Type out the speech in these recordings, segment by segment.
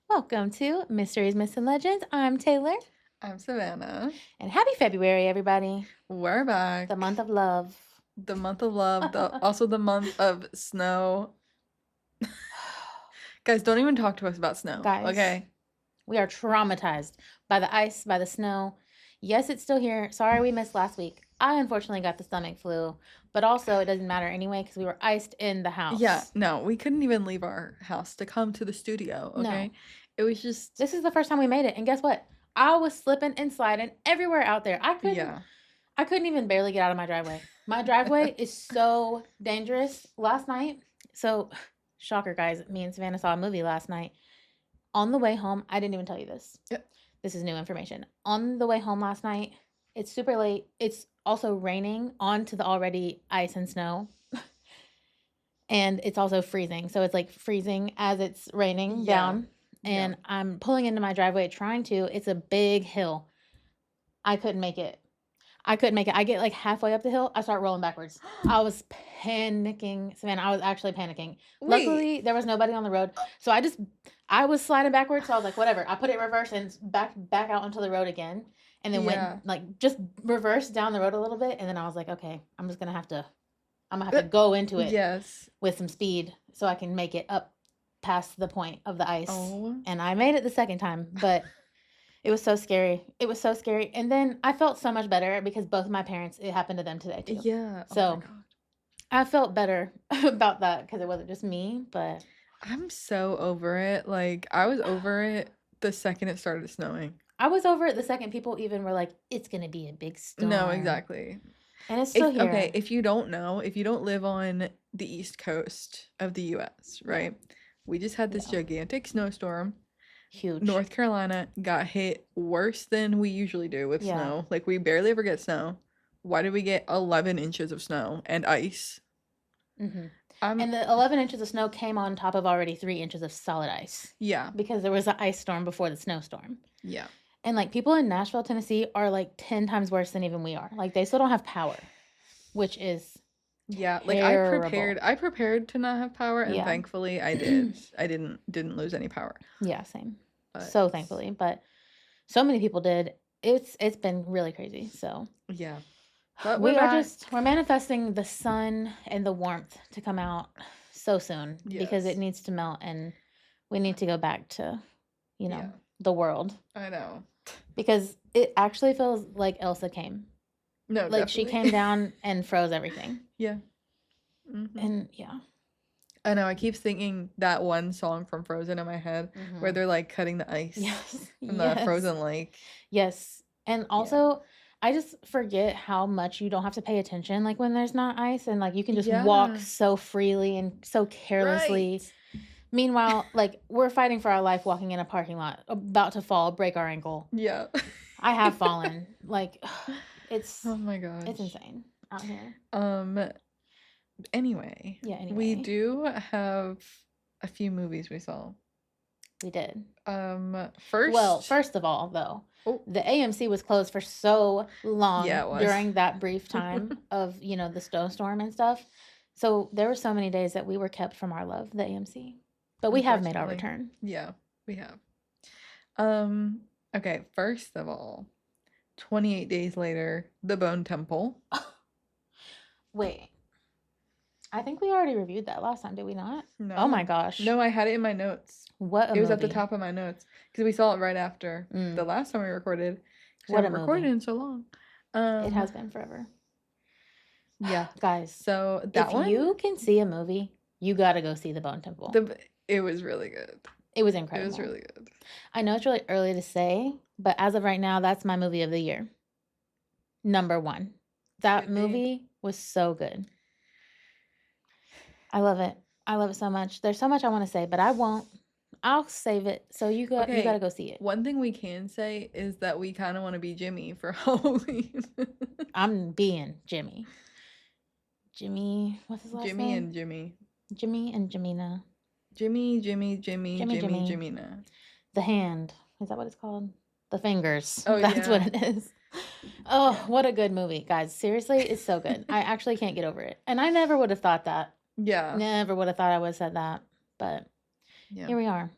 Welcome to Mysteries, Myths, and Legends. I'm Taylor, I'm Savannah. and happy February, everybody. We're The back. month of love. The month of love, also the month of snow. Guys, don't even talk to us about snow, Guys, okay? we are traumatized by the ice, by the snow. Yes, it's still here. Sorry we missed last week. I unfortunately got the stomach flu, but also it doesn't matter anyway because we were iced in the Yeah, house. no, we couldn't even leave our house to come to the studio, No, okay? It was just, this is the first time we made it, and guess what? I was slipping and sliding everywhere out there. yeah. I couldn't even barely get out of my driveway. My driveway is so dangerous. Last night, so shocker, guys, me and Savannah saw a movie last night. On the way home, I didn't even tell you this. Yep. This is new information. On the way home last night, it's super late. It's also raining onto the already ice and snow. And it's also freezing. So it's like freezing as it's raining down. And Yeah. I'm pulling into my driveway trying to. It's a big hill. I couldn't make it. I couldn't make it. I get like halfway up the hill, I start rolling backwards. I was panicking, Savannah. I was actually panicking. Wait. Luckily, there was nobody on the road, so I was sliding backwards. So I was like, whatever. I put it in reverse and back out onto the road again, and then went Yeah. like just reverse down the road a little bit, and then I was like, okay, I'm gonna have to go into it Yes. with some speed so I can make it up past the point of the ice. Oh. And I made it the second time, but it was so scary. It was so scary. And then I felt so much better because both of my parents, it happened to them today too. Yeah. Oh my So God. I felt better about that because it wasn't just me, but I'm so over it. Like, I was over it the second it started snowing. I was over it the second people even were like, it's going to be a big No, storm. exactly. And it's still Okay, here. if you don't know, if you don't live on the East Coast of the US, Yeah. right? We just had this Yeah. gigantic snowstorm. Huge. North Carolina got hit worse than we usually do with Yeah. snow. Like, we barely ever get snow. Why did we get 11 inches of snow and ice? Hmm. Um, And the 11 inches of snow came on top of already 3 inches of solid ice yeah, because there was an ice storm before the snowstorm. yeah. And like people in Nashville, Tennessee are like 10 times worse than even we are. Like they still don't have power, which is Yeah, like terrible. I prepared to not have power and Yeah. thankfully I did. I didn't lose any power. Yeah, same. But So thankfully, but so many people did. It's been really crazy. So yeah. But we're back. we're manifesting the sun and the warmth to come out so soon because it Yes. needs to melt and we need to go back to, Yeah. the world I know. because it actually feels like Elsa came. No, Like she definitely. came down and froze everything. Yeah. Hmm. And yeah. I know. I keep singing that one song from Frozen in my head where Mhm. they're like cutting the ice Yes. from the Yes. frozen lake. Yes. And Yeah. also, I just forget how much you don't have to pay attention like when there's not ice and like you can just walk Yeah. so freely and so carelessly. Right. Meanwhile, like we're fighting for our life walking in a parking lot, about to fall, break our ankle. Yeah. I have fallen. Like it's Oh my it's gosh. insane out here. Um, anyway, Yeah, we anyway, do have a few movies we saw. we did. Well, First, first of all, though, oh, the AMC was closed for so yeah, long it was. during that brief time of, the snowstorm and stuff. So there were so many days that we were kept from our love, the AMC. But we have made our Unfortunately. return. Yeah, we have. Um, okay, first of all, 28 days later, The Bone Temple. Wait, I think we already reviewed that last time, did we not? No. Oh my gosh. No, I had it in my notes. What a It was movie. at the top of my notes because we saw it right after Mm. the last time we recorded. 'Cause we What a haven't recorded movie. in so long. It has been forever. Yeah. Guys, So that if one, you can see a movie, you got to go see The Bone Temple. it was really good. It was It incredible. was really good. I know it's really early to say, but as of right now, that's my movie of the year. Number one. That Really? movie was so good. I love it. I love it so much. There's so much I want to say, but I won't. I'll save it. So you got to Okay, go see it. one thing we can say is that we kind of want to be Jimmy for Halloween. I'm being Jimmy. Jimmy, what's his last Jimmy name? and Jimmy. Jimmy and Jamina. Jimmy, Jimmy. Jimina. The hand. Is that what it's called? The fingers. Oh, That's what yeah. it is. Oh, Yeah. what a good movie, guys. Seriously, it's so good. I actually can't get over it. And I never would have thought that. Yeah. Never would have thought I would have said that. But Yeah. here we are.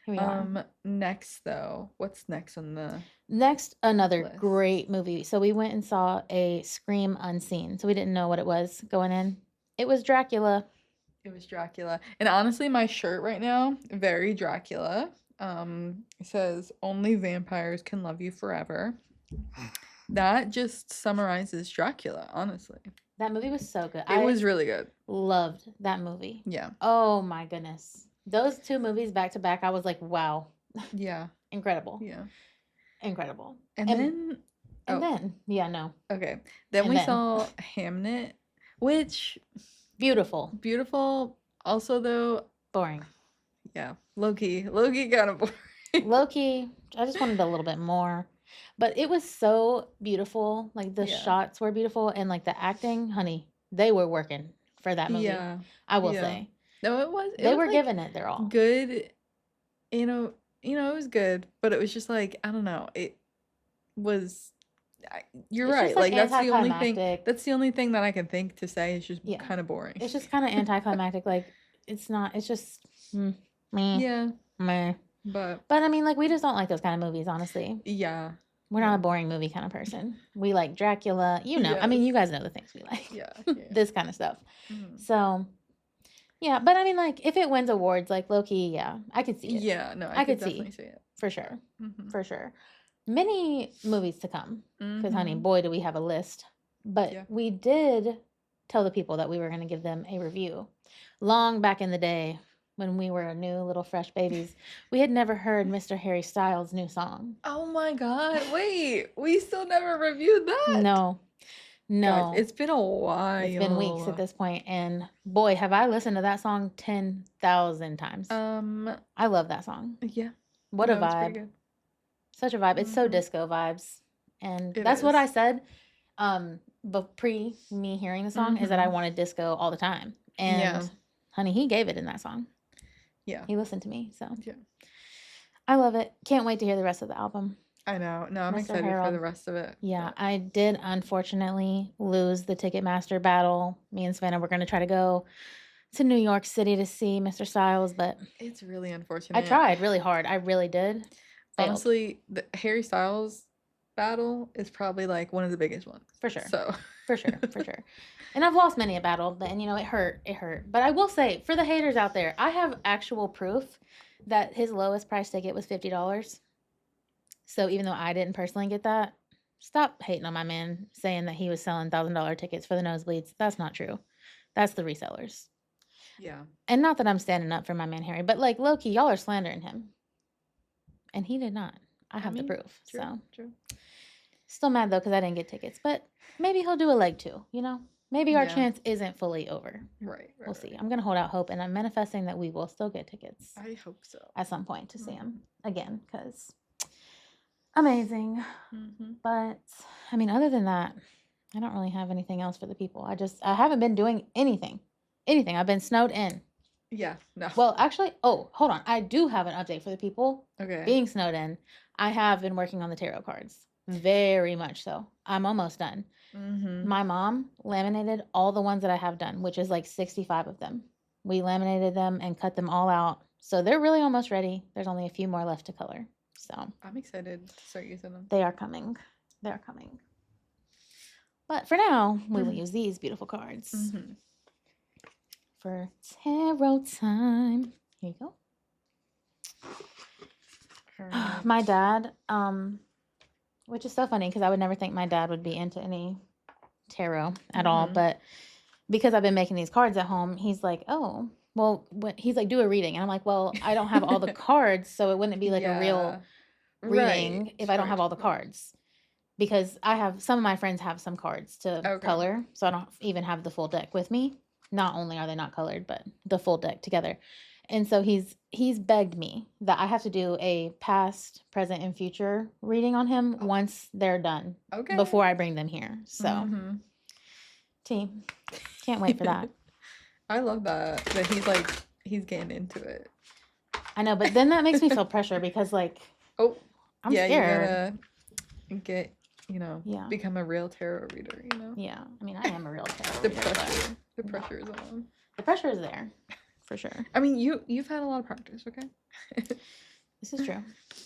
Here we are. Next though, what's next on the Next, another list? great movie. So we went and saw a Scream Unseen. So we didn't know what it was going in. It was Dracula. It was Dracula. And honestly, my shirt right now, very Dracula. It says only vampires can love you forever. That just summarizes Dracula, honestly. That movie was so good. It was really good. Loved that movie. Yeah. Oh my goodness. Those two movies back to back, I was like, wow. Yeah. Incredible. Yeah. Incredible. And then yeah, no. Okay. Then And we then. saw Hamnet, which Beautiful. beautiful. Also though, Boring. yeah, low-key kind of boring. Low-key, I just wanted a little bit more. But it was so beautiful. Like the Yeah. shots were beautiful and like the acting, honey, they were working for that movie. Yeah. I will Yeah. say. No, it was. They were like, giving it their all. good. It was good, but it was just like, I don't know. It was. You're It's right. just, like, That's the only thing. anticlimactic. That's the only thing that I can think to say is just Yeah. kind of boring. It's just kind of anticlimactic. Like it's not. It's just meh. Yeah. Meh. But I mean, like we just don't like those kind of movies. Honestly, yeah. we're not a boring movie kind of person. We like Dracula. You know. I mean, Yes. you guys know the things we like. Yeah. This kind of stuff. Mhm. So. Yeah, but I mean, like, if it wins awards, like Loki, yeah, I could see it. Yeah, no, I could definitely see it. for sure, Mhm. for sure. Many movies to come, because honey, Mhm. boy, do we have a list. But Yeah. we did tell the people that we were going to give them a review. Long back in the day, when we were new little fresh babies, we had never heard Mr. Harry Styles' new song. Oh my God! Wait, we still never reviewed that. No. Guys, it's been a while. It's been weeks at this point, and boy, have I listened to that song 10,000 times. I love that song. Yeah. What a No, it's pretty vibe. good. Such a vibe. It's so Mhm. disco vibes. And It that's what I is. said but pre me hearing the song is that I Mhm. wanted disco all the time. And Yeah. honey, he gave it in that song. Yeah. He listened to me, so Yeah. I love it. Can't wait to hear the rest of the album. I know. No, I'm Mr. excited for Harold. the rest of it. Yeah, but- I did unfortunately lose the Ticketmaster battle. Me and Savannah were going to try to go to New York City to see Mr. Styles, but It's really unfortunate. I tried really hard. I really did. Failed. Honestly, the Harry Styles battle is probably like one of the biggest ones. For sure. So For sure, for sure. And I've lost many a battle, but and it hurt. It hurt. But I will say, for the haters out there, I have actual proof that his lowest price ticket was $50. So even though I didn't personally get that, stop hating on my man saying that he was selling $1,000 tickets for the nosebleeds. That's not true. That's the resellers. yeah. And not that I'm standing up for my man Harry, but like Loki, y'all are slandering him. And he did not. I have the proof. True, So true. still mad though because I didn't get tickets. But maybe he'll do a leg too, Maybe our Yeah. chance isn't fully over. Right. We'll see. I'm gonna hold out hope, and I'm manifesting that we will still get tickets I hope so. at some point to see him again, because amazing. Mm-hmm. But I mean, other than that, I don't really have anything else for the people. I haven't been doing anything. I've been snowed in. Yeah. No. Well, actually, hold on. I do have an update for the people. Okay. Being snowed in, I have been working on the tarot cards. Very much so. I'm almost done. Mm-hmm. My mom laminated all the ones that I have done, which is like 65 of them. We laminated them and cut them all out. So they're really almost ready. There's only a few more left to color. So I'm excited to start using them. they are coming. They're coming. But for now, we will use these beautiful cards Mm-hmm. for tarot time. Here you go. My dad, which is so funny because I would never think my dad would be into any tarot at all. But because I've been making these cards at home, he's like, oh, well, he's like, do a reading. And I'm like, well, I don't have all the cards, so it wouldn't be like a real reading if I don't have all the cards. Because some of my friends have some cards to color, so I don't even have the full deck with me. Not only are they not colored, but the full deck together. And so he's begged me that I have to do a past, present, and future reading on him once they're done. Okay. Before I bring them here. So, team, can't wait for that. I love that he's getting into it. I know, but then that makes me feel pressure because I'm scared. You gotta get become a real tarot reader. Yeah, I mean I am a real tarot The reader. pressure. The pressure is on. The pressure is there, for sure. I mean, you've had a lot of practice, okay? This is true.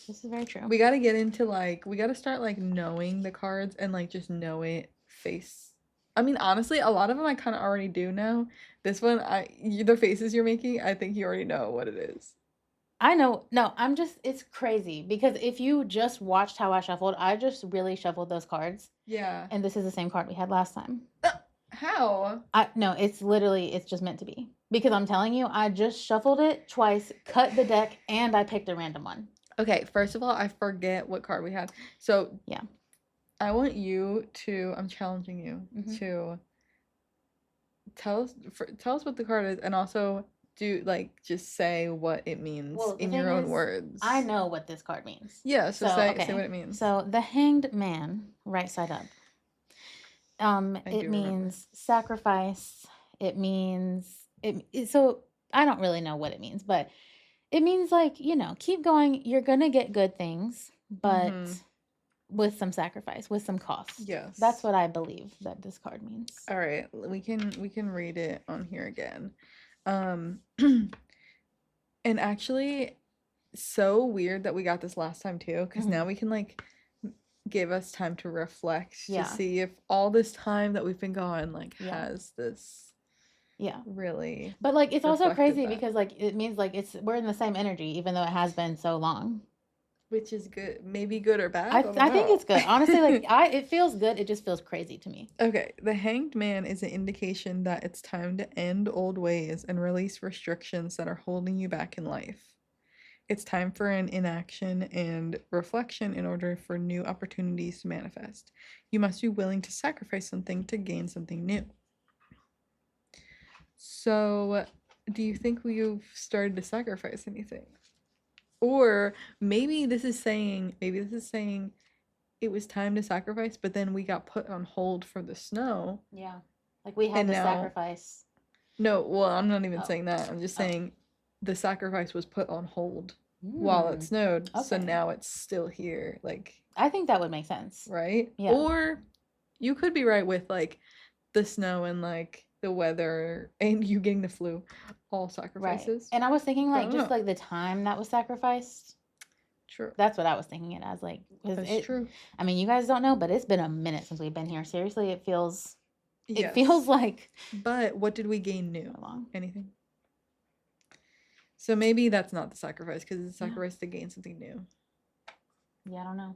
This is very true. We got to get into like, we got to start like knowing the cards and like just know it face. I mean, honestly, a lot of them I kind of already do know. This one, the faces you're making, I think you already know what it is. I know. No, it's crazy because if you just watched how I shuffled, I just really shuffled those cards. Yeah. And this is the same card we had last time. How? No, it's just meant to be. Because I'm telling you, I just shuffled it twice, cut the deck, and I picked a random one. Okay, first of all, I forget what card we had. So, yeah. I want you to, I'm challenging you to tell us what the card is, and also just say what it means in your own words. I know what this card means. Yeah, so say what it means. So the Hanged Man, right side up. It means sacrifice. It means so I don't really know what it means, but it means like, keep going. You're gonna get good things, but with some sacrifice, with some cost. Yes. That's what I believe that this card means. All right, we can read it on here again. And actually, so weird that we got this last time too, because now we can like give us time to reflect to see if all this time that we've been gone like has this really. But like it's also crazy because like it means like we're in the same energy even though it has been so long. Which is good, maybe good or bad. I think it's good. Honestly, like it feels good. It just feels crazy to me. Okay, the Hanged Man is an indication that it's time to end old ways and release restrictions that are holding you back in life. It's time for an inaction and reflection in order for new opportunities to manifest. You must be willing to sacrifice something to gain something new. So, do you think we've started to sacrifice anything? Or maybe this is saying it was time to sacrifice, but then we got put on hold for the snow. Yeah. Like we had to sacrifice. No, well, I'm not even saying that. I'm just saying the sacrifice was put on hold while it snowed. Okay. So now it's still here. Like I think that would make sense. Right? Yeah. Or you could be right with like the snow and like the weather and you getting the flu. All sacrifices. Right. And I was thinking like just like the time that was sacrificed. True. That's what I was thinking it as like. That's true. I mean, you guys don't know, but it's been a minute since we've been here. Seriously, it feels like. But what did we gain new? Anything? So maybe that's not the sacrifice because it's a sacrifice to gain something new. Yeah, I don't know.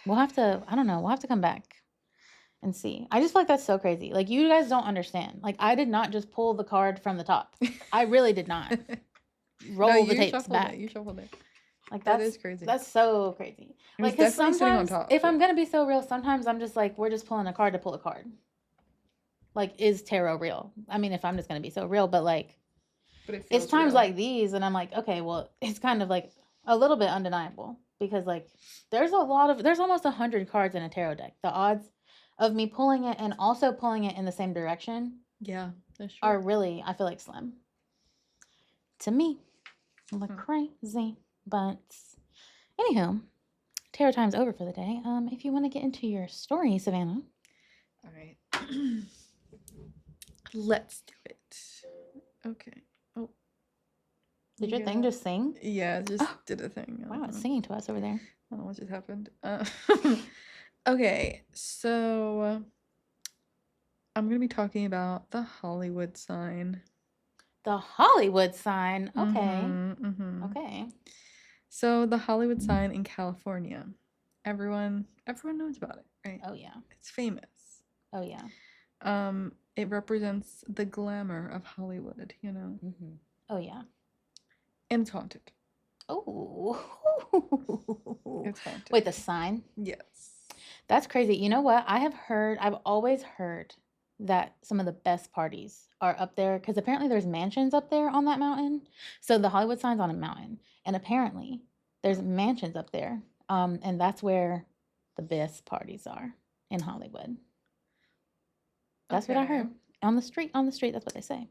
We'll have to. I don't know. We'll have to come back and see. I just feel like that's so crazy. Like you guys don't understand. Like I did not just pull the card from the top. I really did not. Roll the tapes back. You shuffled it. Like that is crazy. That's so crazy. Like because sometimes, if I'm gonna be so real, sometimes I'm just like we're just pulling a card to pull a card. Like is tarot real? I mean, if I'm just gonna be so real, but like, it's times like these, and I'm like, okay, well, it's kind of like a little bit undeniable because like there's almost 100 cards in a tarot deck. The odds of me pulling it and also pulling it in the same direction, that's true. are really, I feel like, slim. To me, look crazy, but anywho, tarot time's over for the day. If you want to get into your story, Savannah. All right, let's do it. Okay. Oh, did your thing just sing? Yeah, it just did a thing. Wow, it's singing to us over there. I don't know what just happened. Okay, so I'm going to be talking about the Hollywood sign. The Hollywood sign? Okay. Okay. So the Hollywood sign in California. Everyone knows about it, right? Oh, yeah. It's famous. Oh, yeah. It represents the glamour of Hollywood, you know? Oh, yeah. And it's haunted. Oh. It's haunted. Wait, the sign? Yes. That's crazy. You know what? I've always heard that some of the best parties are up there because apparently there's mansions up there on that mountain. So the Hollywood sign's on a mountain, and apparently there's mansions up there. And that's where the best parties are in Hollywood. That's what I heard. On the street, that's what they say.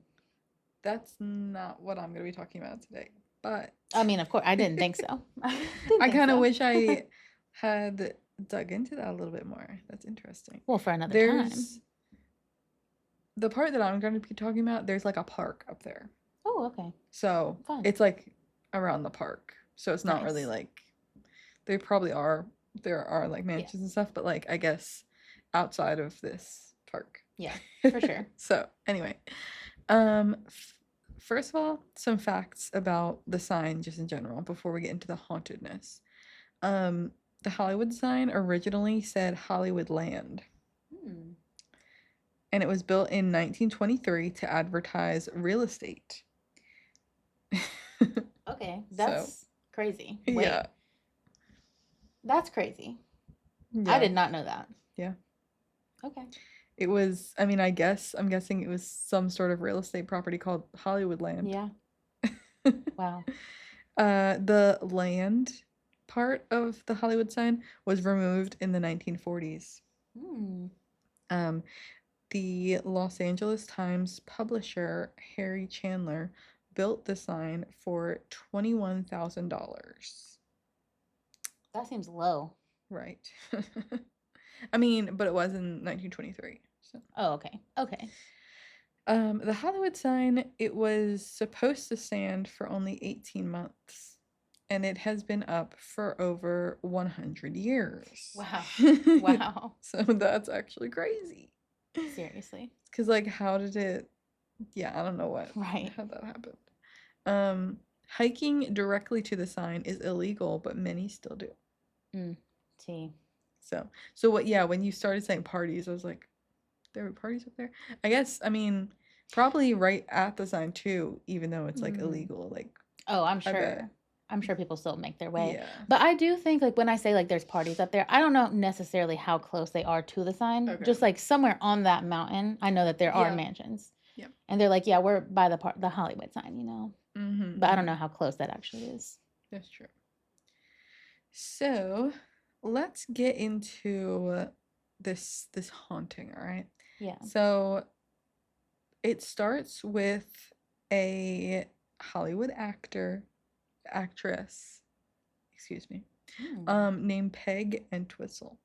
That's not what I'm going to be talking about today. But I mean, of course, I didn't think so. I kind of wish I had dug into that a little bit more. That's interesting. Well, for another time. The part that I'm going to be talking about, there's like a park up there. Oh, okay. So Fun. it's like around the park. So it's not really Nice. like they probably are there are like Yeah. mansions and stuff, but like I guess outside of this park. Yeah, for sure. So anyway, um, first of all, some facts about the sign just in general before we get into the hauntedness. Um, the Hollywood sign originally said Hollywood Land, Hmm. and it was built in 1923 to advertise real estate. Okay, So, that's crazy. yeah, Wait, that's crazy. I yeah, did not know that. yeah. Okay. It was, I mean, I'm guessing it was some sort of real estate property called Hollywood Land. Yeah. Wow. The land part of the Hollywood sign was removed in the 1940s. Hmm. Um, the Los Angeles Times publisher, Harry Chandler, built the sign for $21,000. That seems low. Right. I mean, but it was in 1923. So, Oh, okay. Okay. the Hollywood sign, it was supposed to stand for only 18 months, and it has been up for over 100 years. Wow. Wow. So that's actually crazy. Seriously. Because, like, how did it, yeah, I don't know Right. how that happened. Hiking directly to the sign is illegal, but many still do. Mm. T. So what, yeah, when you started saying parties, I was like, there were parties up there? I guess, I mean, probably right at the sign too, even though it's like Mm. illegal. Like, Oh, I'm I bet. sure. I'm sure people still make their way. Yeah. But I do think like when I say like there's parties up there, I don't know necessarily how close they are to the sign. Okay. Just like somewhere on that mountain, I know that there are Yeah. mansions. Yep. And they're like, yeah, we're by the Hollywood sign, you know. Mm-hmm, But I don't know how close that actually is. That's true. So let's get into this haunting, all right? Yeah. So it starts with a Hollywood actress, excuse me, named Peg Entwistle.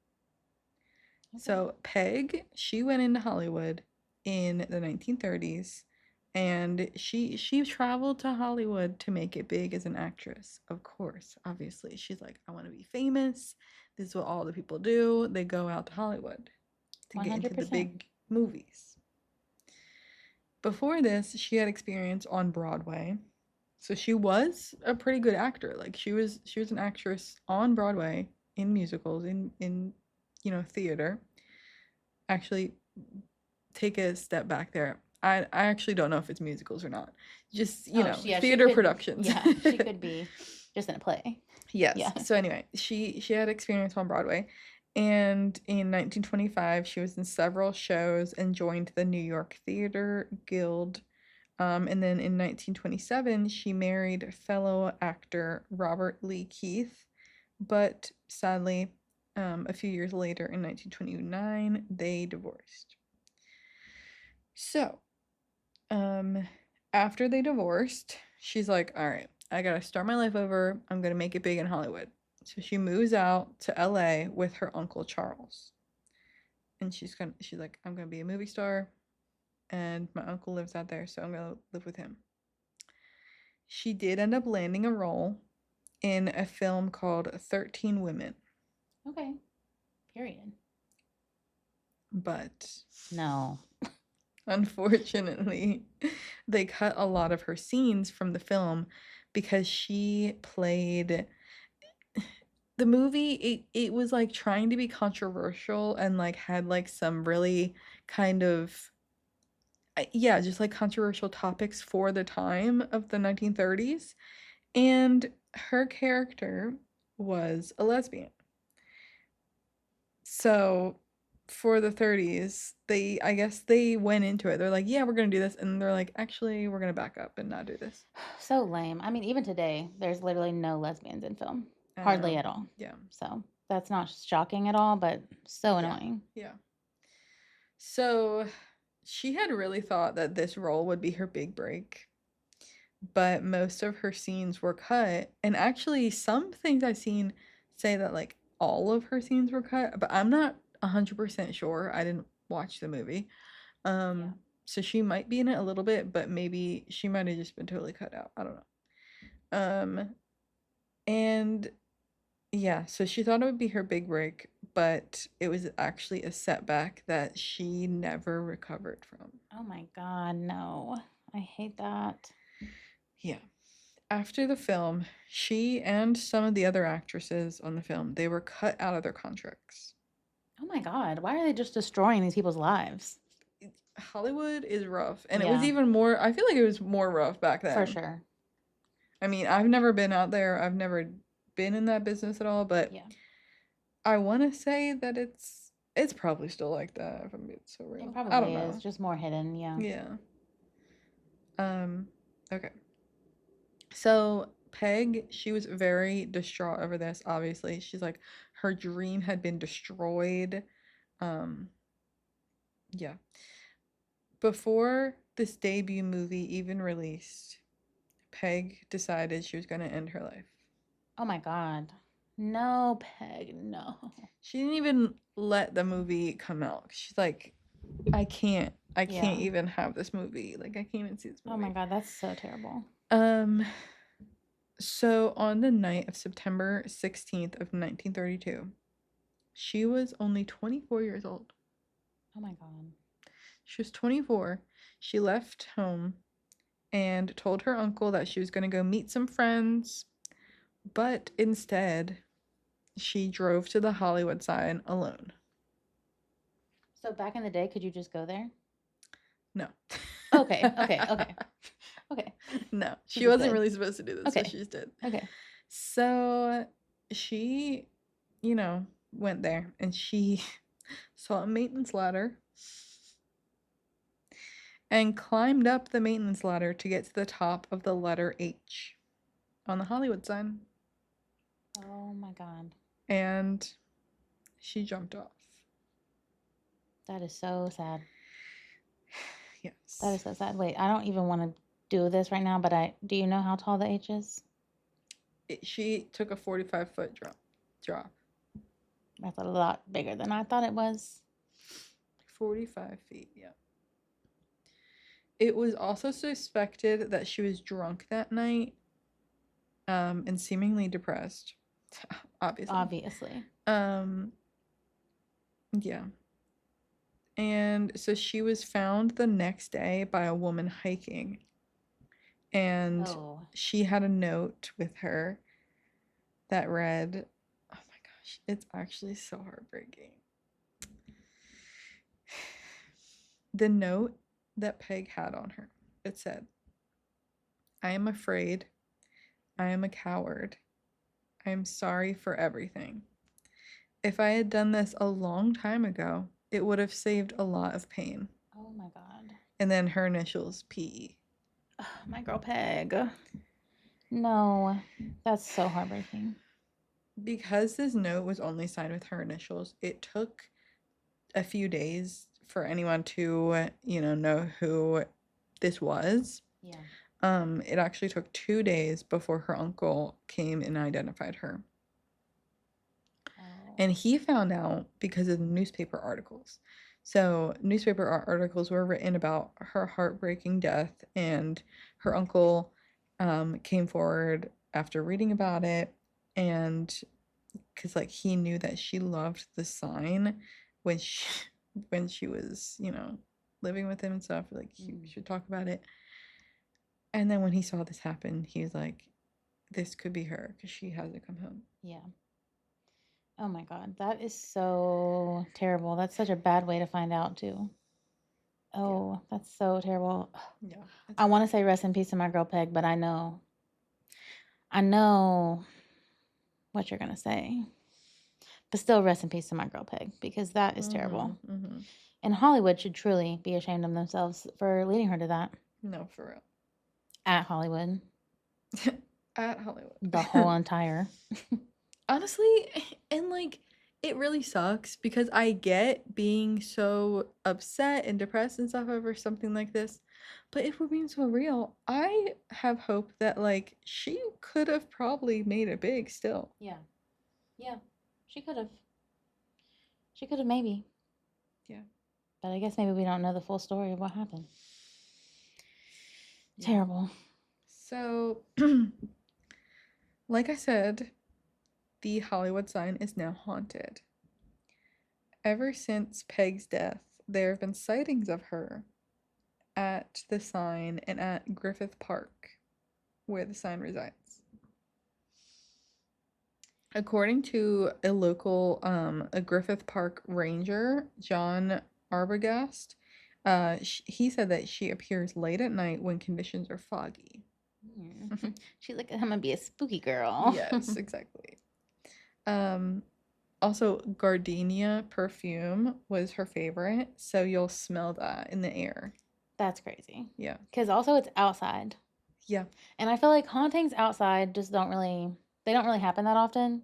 Okay. So Peg, she went into Hollywood in the 1930s, and she traveled to Hollywood to make it big as an actress. Of course, obviously. She's like, I want to be famous. This is what all the people do. They go out to Hollywood to get into the 100%. big movies. Before this, she had experience on Broadway. So she was a pretty good actor. Like she was an actress on Broadway in musicals in theater. Actually, take a step back there. I actually don't know if it's musicals or not. Just, Yeah, she theater could. productions. Yeah, she could be just in a play. Yes. Yeah. So anyway, she had experience on Broadway, and in 1925 she was in several shows and joined the New York Theater Guild. And then in 1927 she married fellow actor Robert Lee Keith, but sadly, a few years later in 1929 they divorced. So, after they divorced, she's like, all right, I gotta start my life over. I'm gonna make it big in Hollywood. So she moves out to LA with her uncle Charles. And she's like, I'm gonna be a movie star, and my uncle lives out there, so I'm gonna live with him. She did end up landing a role in a film called 13 Women. Okay. Period. But No. unfortunately, they cut a lot of her scenes from the film because she played the movie. It was like trying to be controversial and like had like some really kind of yeah, just like controversial topics for the time of the 1930s, and her character was a lesbian. So for the 30s, I guess they went into it. They're like, yeah, we're going to do this. And they're like, actually, we're going to back up and not do this. So lame. I mean, even today, there's literally no lesbians in film. Hardly at all. Yeah. So that's not shocking at all, but so Yeah. annoying. Yeah. So she had really thought that this role would be her big break, but most of her scenes were cut. And actually, some things I've seen say that like all of her scenes were cut, but I'm not 100% sure. I didn't watch the movie. Yeah. So she might be in it a little bit, but maybe she might have just been totally cut out. I don't know. And yeah, so she thought it would be her big break, but it was actually a setback that she never recovered from. Oh my God, no. I hate that. Yeah. After the film, she and some of the other actresses on the film, they were cut out of their contracts. Oh my God, why are they just destroying these people's lives? Hollywood is rough, and it was Yeah, even more, I feel like it was more rough back for then. sure. I mean, I've never been out there. I've never been in that business at all, but Yeah, I want to say that it's probably still like that if I'm being so it real. I don't probably is. know. Just more hidden, yeah. Yeah. Okay. So Peg, she was very distraught over this, obviously. She's like her dream had been destroyed. Um yeah. Before this debut movie even released, Peg decided she was going to end her life. Oh my God. No, Peg, no. She didn't even let the movie come out. She's like, I Yeah. can't even have this movie. Like, I can't even see this Oh my movie. God, that's so terrible. Um, so on the night of September 16th of 1932, she was only 24 years old. Oh my God. She was 24. She left home and told her uncle that she was going to go meet some friends, but instead, she drove to the Hollywood sign alone. So back in the day, could you just go there? No. Okay, okay, okay. Okay. No, She she just wasn't did. really supposed to do this, but Okay. she just did. Okay. So she, you know, went there and she saw a maintenance ladder and climbed up the maintenance ladder to get to the top of the letter H on the Hollywood sign. Oh my God. And she jumped off. That is so sad. That Yes. is so sad. Wait, I don't even want to do this right now, but do you know how tall the H is? She took a 45-foot drop. That's a lot bigger than I thought it was. 45 feet, yeah. It was also suspected that she was drunk that night, and seemingly depressed. Obviously. Obviously. Yeah. And so she was found the next day by a woman hiking. And Oh. she had a note with her that read, oh my gosh, it's actually so heartbreaking. The note that Peg had on her, it said, I am afraid. I am a coward. I am sorry for everything. If I had done this a long time ago, it would have saved a lot of pain. Oh my God. And then her initials, P. My girl Peg. No, that's so heartbreaking. Because this note was only signed with her initials, it took a few days for anyone to, know who this was. Yeah. It actually took 2 days before her uncle came and identified her. Oh. And he found out because of the newspaper articles. So, newspaper articles were written about her heartbreaking death, and her uncle came forward after reading about it, and because like he knew that she loved the sign when she when she was living with him and stuff, like he should talk about it. And then when he saw this happen, he was like, this could be her because she hasn't come home. Yeah. Oh my God. That is so terrible. That's such a bad way to find out, too. Oh, yeah. That's so terrible. Yeah. I want to say rest in peace to my girl Peg, but I know what you're going to say. But still, rest in peace to my girl Peg, because that is terrible. Mm-hmm. And Hollywood should truly be ashamed of themselves for leading her to that. No, for real. At Hollywood. At Hollywood. The whole entire. Honestly, and like, it really sucks because I get being so upset and depressed and stuff over something like this. But if we're being so real, I have hope that like she could have probably made it big still. Yeah. Yeah. She could have. Maybe. Yeah. But I guess maybe we don't know the full story of what happened. Yeah. Terrible. So, like I said, the Hollywood sign is now haunted. Ever since Peg's death, there have been sightings of her at the sign and at Griffith Park, where the sign resides. According to a local, a Griffith Park ranger, John Arbogast, he said that she appears late at night when conditions are foggy. She's like, I'm gonna be a spooky girl. Yes, exactly. Also, gardenia perfume was her favorite, so you'll smell that in the air. That's crazy. Yeah. Because also it's outside. Yeah. And I feel like hauntings outside just don't really happen that often.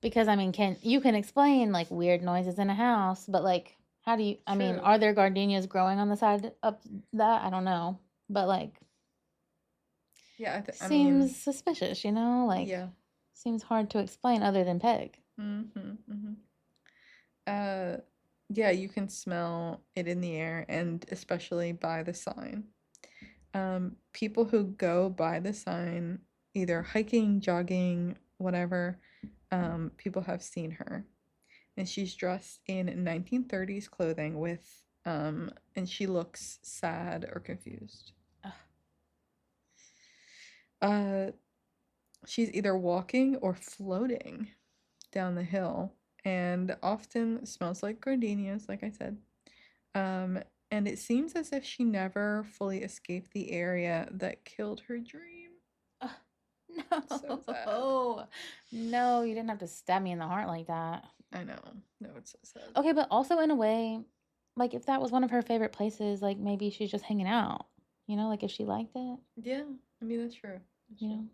Because I mean, you can explain like weird noises in a house, but like how do you I mean, True. are there gardenias growing on the side of that? I don't know. But like Yeah, I seems mean, suspicious, you know? Like yeah. seems hard to explain other than Peg. Uh, yeah, you can smell it in the air and especially by the sign. People who go by the sign, either hiking, jogging, whatever, people have seen her. And she's dressed in 1930s clothing and she looks sad or confused. Ugh. Uh, she's either walking or floating down the hill and often smells like gardenias, like I said. Um, and it seems as if she never fully escaped the area that killed her dream. Ugh. So sad. No. No, you didn't have to stab me in the heart like that. I know. No, it's so sad. Okay, but also in a way, like if that was one of her favorite places, like maybe she's just hanging out. You know, like if she liked it, Yeah, I mean, that's true. That's you true. know.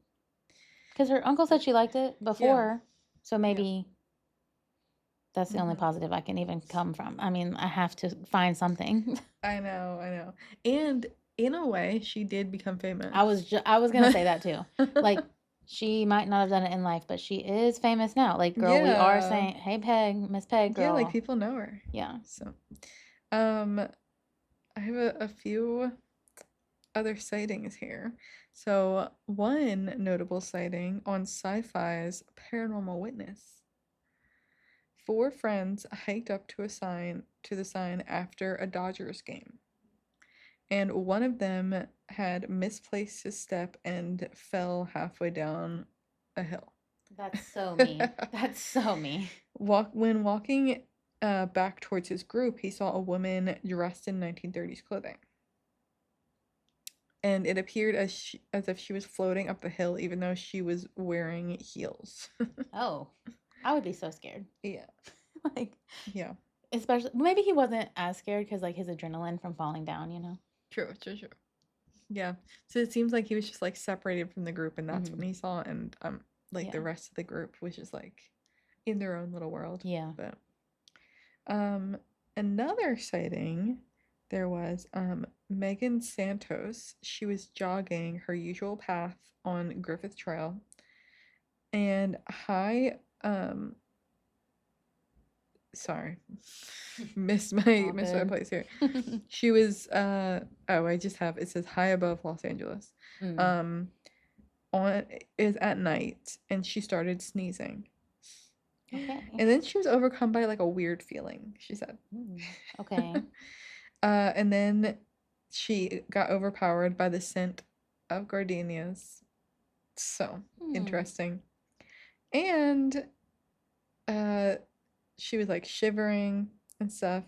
Because her uncle said she liked it Yeah. before, so maybe that's the only Mhm. positive I can even come from. I mean, I have to find something. I know. And in a way, she did become famous. I was gonna say that too. Like she might not have done it in life, but she is famous now. Like, girl, we are Yeah. saying, "Hey, Peg, Miss Peg, Yeah, like girl." people know her. Yeah. So, I have a few other sightings here. So, one notable sighting on Sci-Fi's Paranormal Witness. Four friends hiked up to the sign after a Dodgers game. And one of them had misplaced his step and fell halfway down a hill. That's so me. That's so me. When walking back towards his group, he saw a woman dressed in 1930s clothing. And it appeared as if she was floating up the hill, even though she was wearing heels. Oh, I would be so scared. Yeah. Like, Yeah. especially maybe he wasn't as scared because like his adrenaline from falling down, you know. True. Yeah. So it seems like he was just like separated from the group, and that's Mhm. when he saw, and like Yeah. the rest of the group was just like in their own little world. Yeah. But um, another sighting, there was Megan Santos. She was jogging her usual path on Griffith Trail, and sorry, All missed my good. place here. She was oh, I just have, it says high above Los Angeles. Mm. Um on is at night and she started sneezing. Okay. And then she was overcome by like a weird feeling, she said. Mm. Okay. And then she got overpowered by the scent of gardenias. So Hmm. interesting. And uh she was like shivering and stuff.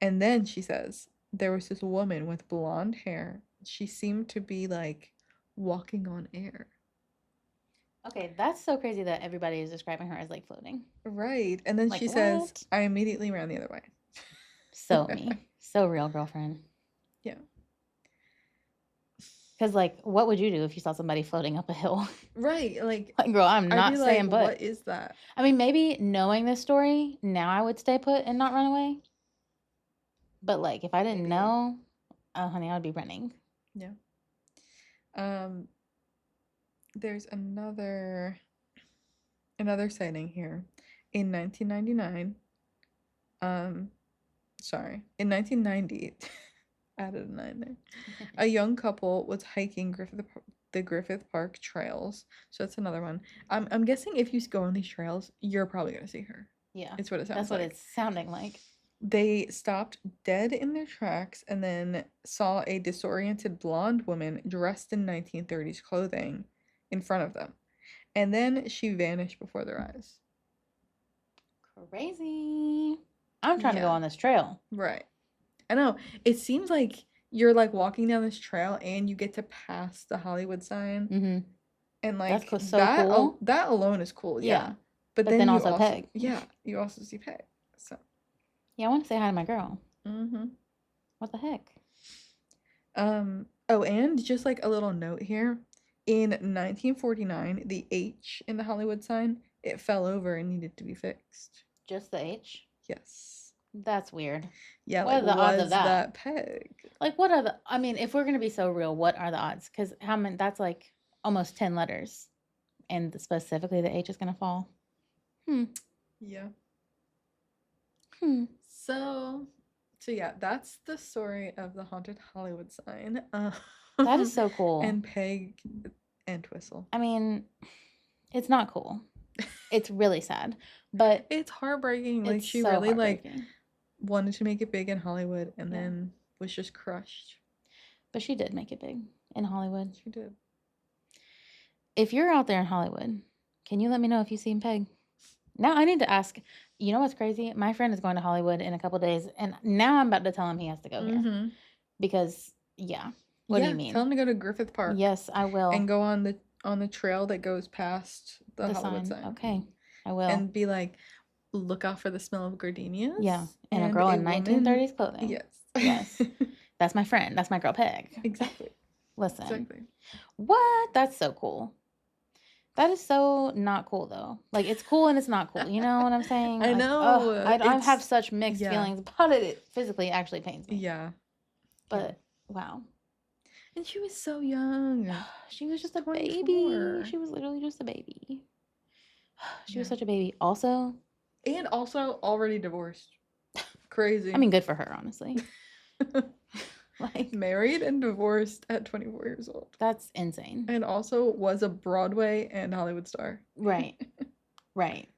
And then she says there was this woman with blonde hair. She seemed to be like walking on air. Okay, that's so crazy that everybody is describing her as like floating. Right. And then Like she says, what? I immediately ran the other way. So me. So real, girlfriend. Yeah. Because like, what would you do if you saw somebody floating up a hill? Right. Like, Like, girl, I'm I'd be not like, staying put. what is that? I mean, maybe knowing this story, now I would stay put and not run away. But like, if I didn't Maybe. know, oh honey, I would be running. Yeah. Um, there's another sighting here. In 1999, um, sorry, in 1990, added a 9 there. A young couple was hiking the Griffith Park trails. So that's another one. I'm guessing if you go on these trails, you're probably gonna see her. Yeah. It's what it sounds That's what like. it's sounding like. They stopped dead in their tracks and then saw a disoriented blonde woman dressed in 1930s clothing in front of them. And then she vanished before their eyes. Crazy. I'm trying to go Yeah. on this trail. Right. I know. It seems like you're like walking down this trail and you get to pass the Hollywood sign. Mm-hmm. And That's like so cool. that alone is cool, yeah. Yeah. But But then then you also Peg. you also see Peg. So, Yeah, I want to say hi to my girl. mhm. What the heck? Oh, and just like a little note here. In 1949, the H in the Hollywood sign, it fell over and needed to be fixed. Just the H? Yes. That's weird. Yeah, What like are the odds of was that? that Peg? Like, what are the? I mean, if we're gonna be so real, what are the odds? Because how many? That's like almost 10 letters, and specifically the H is gonna fall. Yeah. Hmm. So yeah, that's the story of the haunted Hollywood sign. That is so cool. And Peg and Twistle. I mean, it's not cool. It's really sad, but It's heartbreaking. Like it's she so really like heartbreaking. wanted to make it big in Hollywood and Yeah. then was just crushed. But she did make it big in Hollywood. She did. If you're out there in Hollywood, can you let me know if you've seen Peg? Now I need to ask. You know what's crazy? My friend is going to Hollywood in a couple days, and now I'm about to tell him he has to go here Mm-hmm. because yeah. What do you mean? Tell him to go to Griffith Park. Yes, I will. And go on the trail that goes past the Hollywood sign. Okay, I will. And be like, look out for the smell of gardenias. Yeah, and a girl in 1930s clothing. Yes. Yes. That's my friend. That's my girl Peg. Exactly. Listen. Exactly. What? That's so cool. That is so not cool though. Like it's cool and it's not cool. You know what I'm saying? I Like, know. I have such mixed feelings about it. It physically actually pains me. Yeah. But wow. And she was so young. She was just a 24. baby. She was literally just a baby. She was such a baby. Also. And also already divorced. Crazy. I mean, good for her, honestly. Like married and divorced at 24 years old. That's insane. And also was a Broadway and Hollywood star. Right. Right.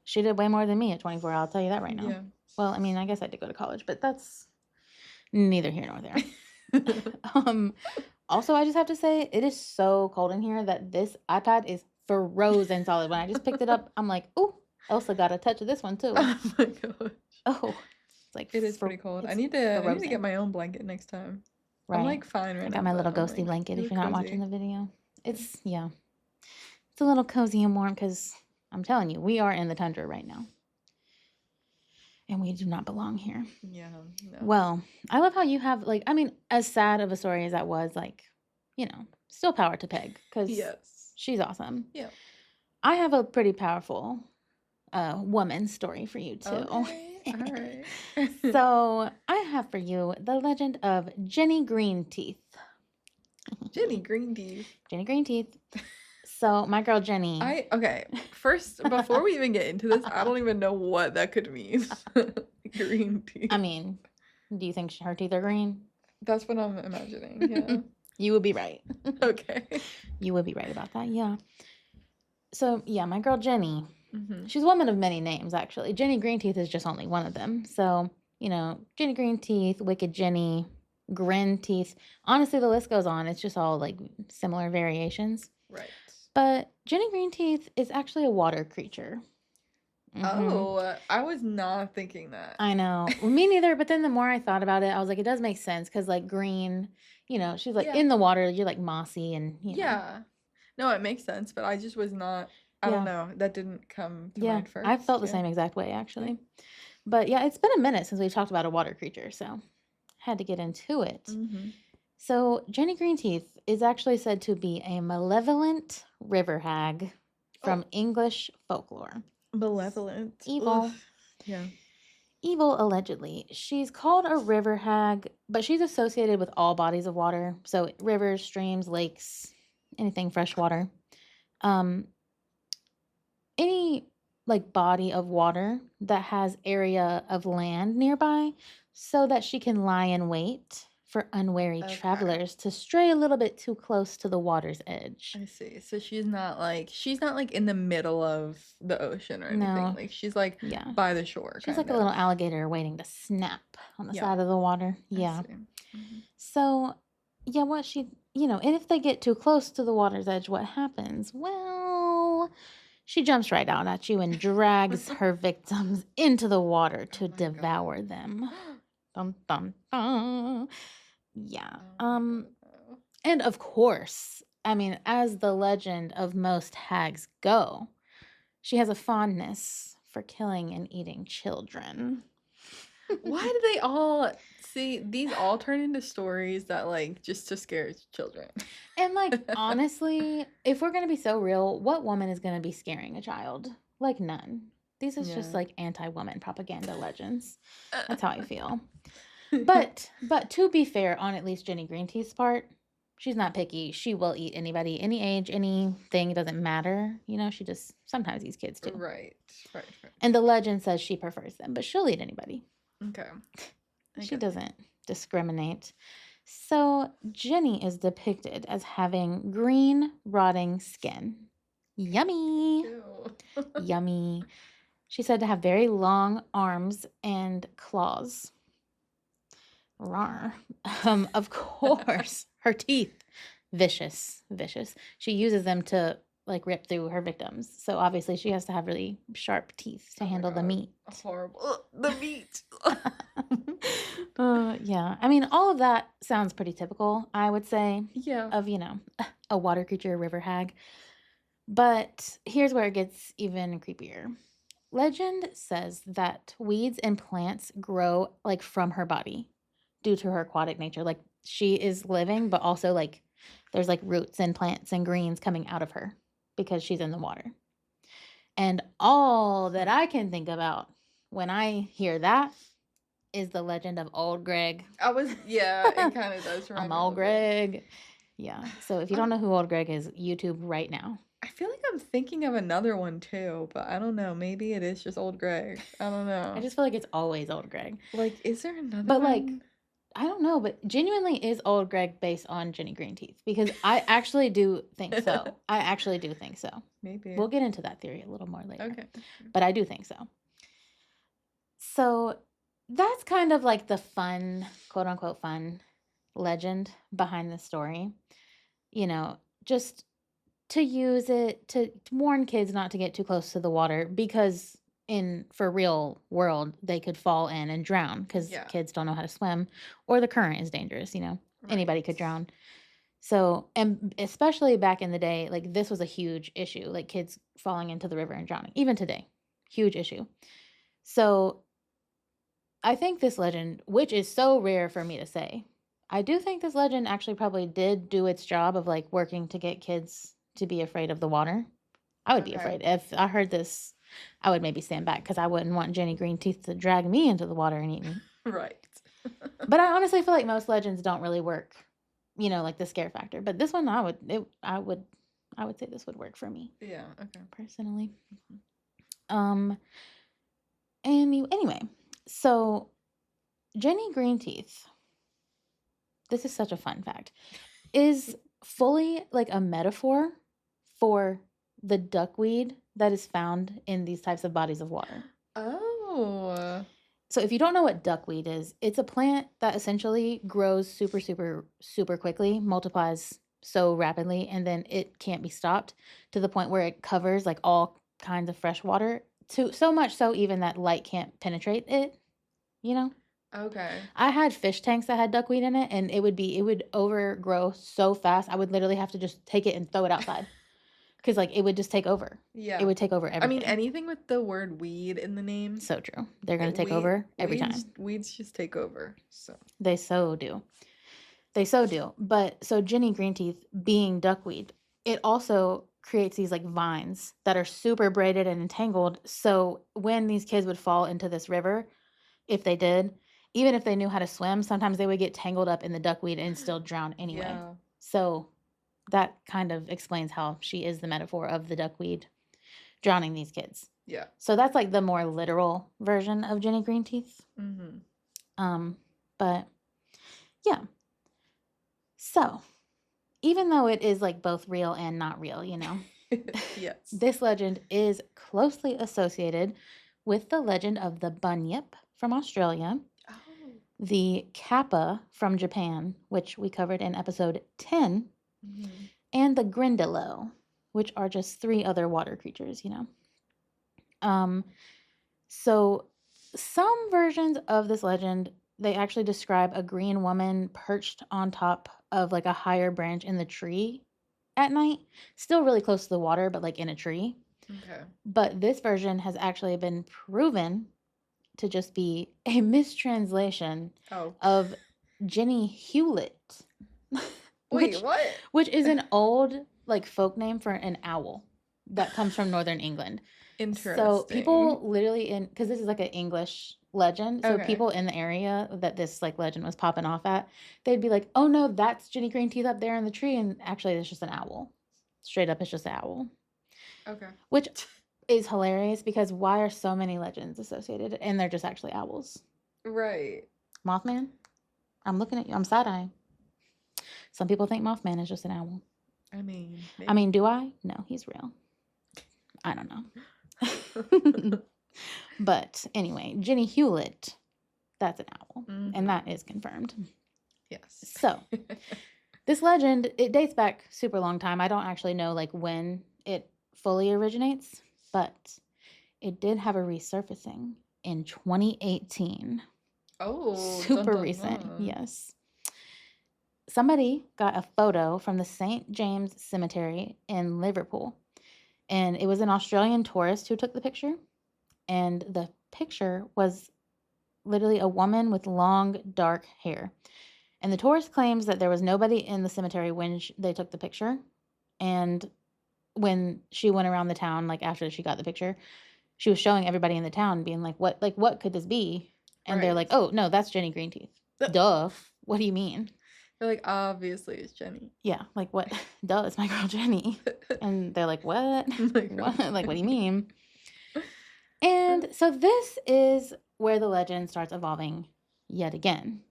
She did way more than me at 24, I'll tell you that right now. Yeah. Well, I mean, I guess I did go to college, but that's neither here nor there. Also, I just have to say, it is so cold in here that this iPad is frozen solid. When I just picked it up, I'm like, oh, Elsa got a touch of this one too. Oh my gosh. Oh, it's like it is pretty cold. I need to get my own blanket next time. Right. I'm like fine right now. I got my little ghosty blanket if you're not watching the video. It's it's a little cozy and warm because I'm telling you, we are in the tundra right now. And we do not belong here. Yeah. No. Well, I love how you have like, I mean, as sad of a story as that was, like, you know, still power to Peg because she's awesome. Yeah. I have a pretty powerful woman story for you too. Okay. All right. So I have for you the legend of Jenny Greenteeth. Jenny Greenteeth. Jenny Greenteeth. So my girl Jenny. First, before we even get into this, I don't even know what that could mean. Green teeth. I mean, do you think her teeth are green? That's what I'm imagining. Yeah. You would be right. Okay. You would be right about that. Yeah. So yeah, my girl Jenny. Mm-hmm. She's a woman of many names, actually. Jenny Greenteeth is just only one of them. So, you know, Jenny Greenteeth, Wicked Jenny, Grinteeth. Honestly, the list goes on. It's just all like similar variations. Right. But Jenny Greenteeth is actually a water creature. Mm-hmm. Oh, I was not thinking that. I know. Well, me neither. But then the more I thought about it, I was like, it does make sense because, like, green, you know, she's like in the water. You're like mossy and, you know. Yeah. No, it makes sense. But I just was not. I don't know. That didn't come to mind first. I felt the same exact way, actually. But yeah, it's been a minute since we've talked about a water creature, so had to get into it. Mm-hmm. So Jenny Greenteeth is actually said to be a malevolent river hag from English folklore. Malevolent. Evil. Ugh. Yeah. Evil, allegedly. She's called a river hag, but she's associated with all bodies of water. So rivers, streams, lakes, anything freshwater. Any like body of water that has area of land nearby so that she can lie in wait for unwary Okay. travelers to stray a little bit too close to the water's edge. I see. So she's not like in the middle of the ocean or anything. No, Like she's like yeah. by the shore She's kind like a little of. alligator waiting to snap on the Yeah, side of the water. I Yeah. see. Mhm. So, yeah, and if they get too close to the water's edge, what happens? Well, she jumps right out at you and drags her victims into the water Oh to my god. devour them. Dum dum dum. Yeah. Oh my god. No. And of course, I mean, as the legend of most hags go, she has a fondness for killing and eating children. Why do they all see these all turn into stories that like just to scare children? And like honestly, if we're gonna be so real, what woman is gonna be scaring a child? Like none. These is just Yeah. like anti-woman propaganda legends. That's how I feel. But to be fair, on at least Jenny Greenteeth's part, she's not picky. She will eat anybody, any age, anything. It doesn't matter. She just sometimes eats kids too. Right. Right. Right. And the legend says she prefers them, but she'll eat anybody. Okay. I She get you. doesn't discriminate. So Jenny is depicted as having green, rotting skin. Yummy. Ew. Yummy. She's said to have very long arms and claws. Rawr. Of course, her teeth, vicious, vicious. She uses them to like rip through her victims. So obviously she has to have really sharp teeth to Oh my handle the god. meat. Horrible. Ugh, the meat. Yeah. I mean, all of that sounds pretty typical, I would say, Yeah. of, a water creature, a river hag. But here's where it gets even creepier. Legend says that weeds and plants grow like from her body due to her aquatic nature. Like she is living, but also like there's like roots and plants and greens coming out of her because she's in the water. And all that I can think about when I hear that is the legend of Old Greg. Yeah, it kind of does I'm remind me a Old little bit. Greg. Yeah. So if you don't know who Old Greg is, YouTube right now. I feel like I'm thinking of another one too, but I don't know. Maybe it is just old Greg. I don't I know. just feel like it's always Old Greg. Like, is there another But like, one? I don't know, but genuinely is Old Greg based on Jenny Greenteeth? Because I actually do think so. I actually do think so. Maybe. We'll get into that theory a little more later. Okay. But I do think so. So that's kind of like the fun, quote unquote fun legend behind the story. Just to use it to warn kids not to get too close to the water because for real world they could fall in and drown because Yeah. kids don't know how to swim or the current is dangerous. Anybody could Right. drown. So, and especially back in the day, like this was a huge issue, like kids falling into the river and drowning. Even today, huge issue. So I think this legend, which is so rare for me to say, I do think this legend actually probably did do its job of like working to get kids to be afraid of the water. I would be Okay. afraid. If I heard this, I would maybe stand back because I wouldn't want Jenny Greenteeth to drag me into the water and eat me. Right. But I honestly feel like most legends don't really work, like the scare factor. But this one, I would say this would work for me Yeah. Okay. personally. Anyway, so Jenny Greenteeth, this is such a fun fact, is fully like a metaphor for the duckweed that is found in these types of bodies of water. Oh. So if you don't know what duckweed is, it's a plant that essentially grows super, super, super quickly, multiplies so rapidly, and then it can't be stopped to the point where it covers like all kinds of fresh water, to so much so even that light can't penetrate it, you know? Okay. I had fish tanks that had duckweed in it, and it would overgrow so fast. I would literally have to just take it and throw it outside because like it would just take over. Yeah. It would take over I mean, everything. anything with the word weed in the name, So true. They're gonna take over every time. Weeds just take over. So. They so do. They so do. But so Jenny Greenteeth being duckweed, it also creates these like vines that are super braided and entangled. So when these kids would fall into this river, if they did, even if they knew how to swim, sometimes they would get tangled up in the duckweed and still drown anyway. Yeah. So that kind of explains how she is the metaphor of the duckweed drowning these kids. Yeah. So that's like the more literal version of Jenny Greenteeth. Mm-hmm. But yeah. So even though it is like both real and not real, Yes. this legend is closely associated with the legend of the Bunyip from Australia, Oh. the Kappa from Japan, which we covered in episode 10, Mm-hmm. and the Grindylow, which are just 3 other water creatures, So some versions of this legend, they actually describe a green woman perched on top of like a higher branch in the tree at night, still really close to the water, but like in a tree. Okay. But this version has actually been proven to just be a mistranslation Oh. of Jenny Hewlett, Wait, what? which is an old like folk name for an owl that comes from northern England. So Interesting. people literally because this is like an English legend, so Okay. people in the area that this like legend was popping off at, they'd be like, "Oh no, that's Jenny Greenteeth up there in the tree," and actually it's just an owl. Straight up, it's just an owl. Okay. Which is hilarious because why are so many legends associated and they're just actually owls? Right. Mothman? I'm looking at you. I'm side eyeing. Some people think Mothman is just an owl. I mean, I mean, maybe. do I? No, he's real. I don't know. But anyway, Jenny Hewlett, that's an owl. Mhm. And that is confirmed. Yes. So, this legend, it dates back super long time. I don't actually know like when it fully originates, but it did have a resurfacing in 2018. Oh, Super dun, dun, recent, dun. yes. Somebody got a photo from the St. James Cemetery in Liverpool, and it was an Australian tourist who took the picture. And the picture was literally a woman with long, dark hair. And the tourist claims that there was nobody in the cemetery when they took the picture. And when she went around the town, like after she got the picture, she was showing everybody in the town, being like, what could this be? And they're like, Right. oh, no, that's Jenny Greenteeth. Duh. What do you mean? They're like, obviously it's Jenny. Yeah, like what? Duh, it's my girl Jenny. And they're like, what? What? Like, what do you mean? And so this is where the legend starts evolving yet again.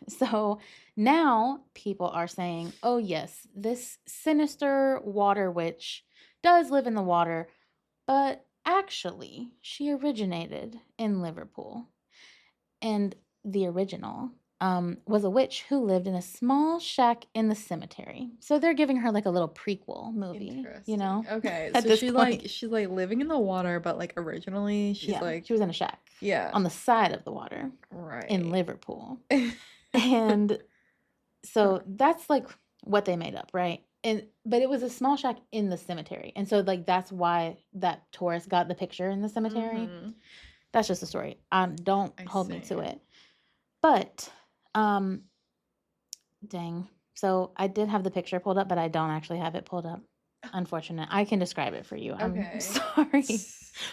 So now people are saying, oh, yes, this sinister water witch does live in the water, but actually, she originated in Liverpool. And the original was a witch who lived in a small shack in the cemetery. So they're giving her like a little prequel movie, Interesting. Okay, at so this she's point. like living in the water, but like originally she's Yeah, like she was in a shack. Yeah. On the side of the water Right. in Liverpool. And so that's like what they made up, right? But it was a small shack in the cemetery. And so like that's why that tourist got the picture in the cemetery. Mhm. That's just a story. Don't hold me to see. it. But dang. So I did have the picture pulled up, but I don't actually have it pulled up. Unfortunate. I can describe it for you. I'm Okay. sorry.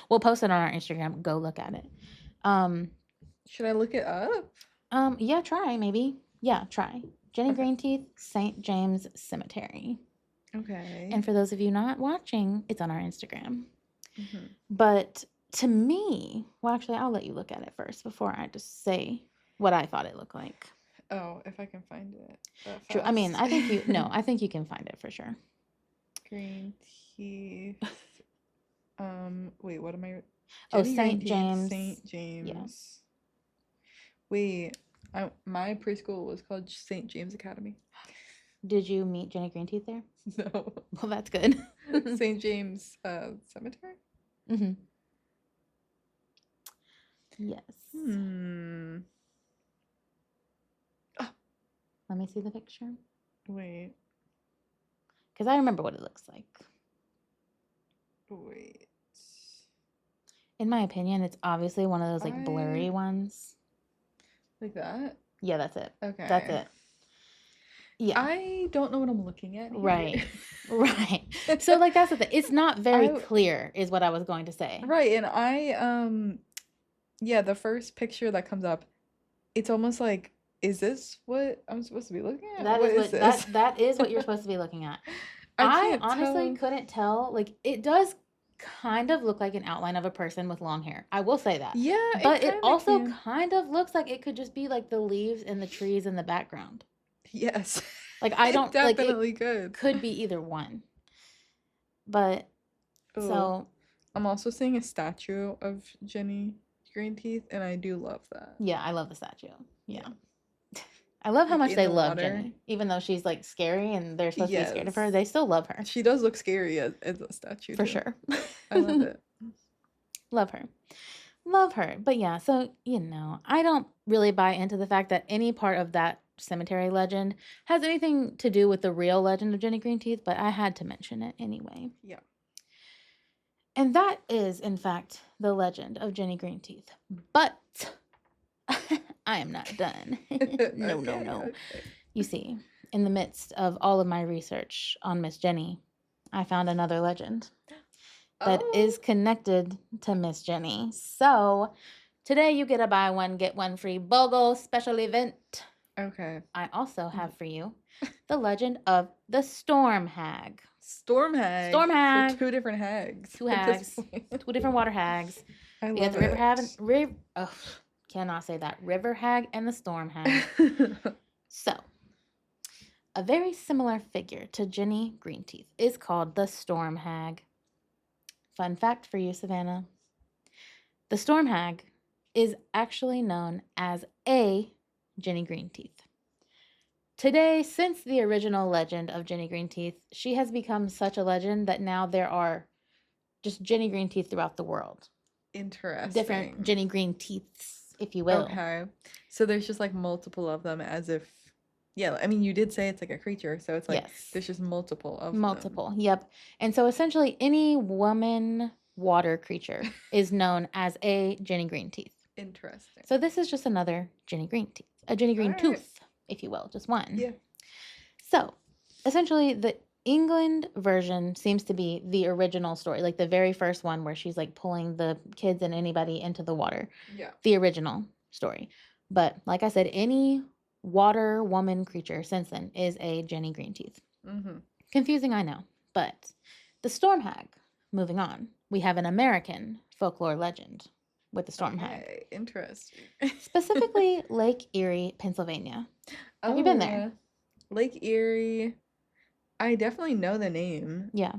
We'll post it on our Instagram. Go look at it. Should I look it up? Yeah, try maybe. Yeah, try. Jenny Greenteeth, St. James Cemetery. Okay. And for those of you not watching, it's on our Instagram. Mhm. But to me, well, actually, I'll let you look at it first before I just say what I thought it looked like. Oh, if I can find it. True. I mean, I think you can find it for sure. Green teeth. Wait, what am I? Oh, Jenny St. Greenteeth, James. St. James. Yeah. Wait, my preschool was called St. James Academy. Did you meet Jenny Greenteeth there? No. Well, that's good. St. James Cemetery? Mm-hmm. Yes. Let me see the picture. Wait. Because I remember what it looks like. Wait. In my opinion, it's obviously one of those like blurry ones. Like that? Yeah, that's it. Okay. That's it. Yeah. I don't know what I'm looking at here. Right. Right. So like that's the thing. It's not very clear is what I was going to say. Right, and yeah, the first picture that comes up, it's almost like, is this what I'm supposed to be looking at? That is what you're supposed to be looking at. I honestly couldn't tell. Like it does kind of look like an outline of a person with long hair. I will say that. Yeah, But it kinda also can. kind of looks like it could just be like the leaves and the trees in the background. Yes. Like I It don't like it definitely could. could be either one. But Oh, so I'm also seeing a statue of Jenny Greenteeth, and I do love that. yeah, I love the statue. Yeah. Yeah. I love how Like much in they the love water. Jenny. Even though she's like scary and they're supposed to be scared of her, Yes. they still love her. She does look scary as a statue For too. sure. I love it. Love her. Love her. But yeah, so, I don't really buy into the fact that any part of that cemetery legend has anything to do with the real legend of Jenny Greenteeth, but I had to mention it anyway. Yeah. And that is, in fact, the legend of Jenny Greenteeth. But I am not done. No. Okay. You see, in the midst of all of my research on Miss Jenny, I found another legend that is connected to Miss Jenny. So today you get a buy one, get one free BOGO special event. Okay. I also have for you the legend of the Storm Hag. Storm Hag. Storm Hag. So 2 different hags. Two at this hags. point. 2 different water hags. I You love got the River it. Hag. Cannot say that. River Hag and the Storm Hag. So, a very similar figure to Jenny Greenteeth is called the Storm Hag. Fun fact for you, Savannah. The Storm Hag is actually known as a Jenny Greenteeth. Today, since the original legend of Jenny Greenteeth, she has become such a legend that now there are just Jenny Greenteeth throughout the world. Interesting. Different Jenny Greenteeths, if you will. Okay. So there's just like multiple of them as if, yeah, I mean, you did say it's like a creature, so it's like Yes. there's just multiple of them. Multiple, yep. And so essentially any woman water creature is known as a Jenny Greenteeth. Interesting. So this is just another Jenny Greenteeth, a Jenny Green All right. Tooth, if you will, just one. Yeah. So essentially the England version seems to be the original story, like the very first one where she's like pulling the kids and anybody into the water. Yeah. The original story. But like I said, any water woman creature since then is a Jenny Greenteeth. Mm-hmm. Confusing, I know. But the Storm Hag, moving on, we have an American folklore legend with the Storm Hag. Okay, interesting. Specifically, Lake Erie, Pennsylvania. Have you been there? Lake Erie. I definitely know the name. Yeah.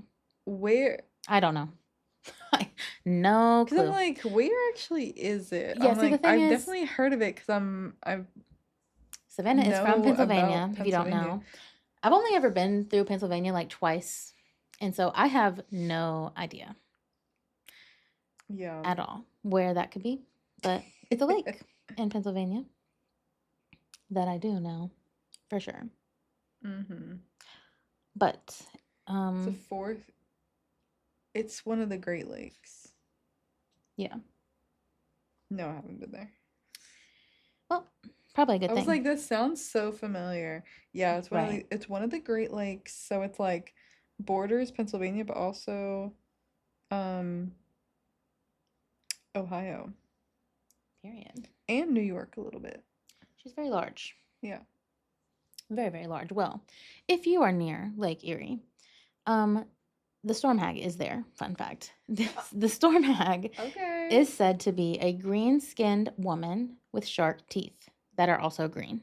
Where? I don't know. No Because clue. I'm like, where actually is it? Yeah, I'm see, the like, thing I've is- definitely heard of it because I've Savannah is from know Pennsylvania, about if you don't Pennsylvania. know. I've only ever been through Pennsylvania like twice. And so I have no idea Yeah. at all where that could be. But it's a lake in Pennsylvania that I do know for sure. Mm-hmm. But It's a fourth. It's one of the Great Lakes. yeah. No, I haven't been there. Well, probably a good I was thing. like, this sounds so familiar. Yeah, it's one of Right. it's one of the Great Lakes, so it's like borders Pennsylvania, but also Ohio Period. and New York a little bit. She's very large. Yeah. Very, very large. Well, if you are near Lake Erie, the Storm Hag is there. Fun fact. The Storm Hag Okay. is said to be a green-skinned woman with shark teeth that are also green.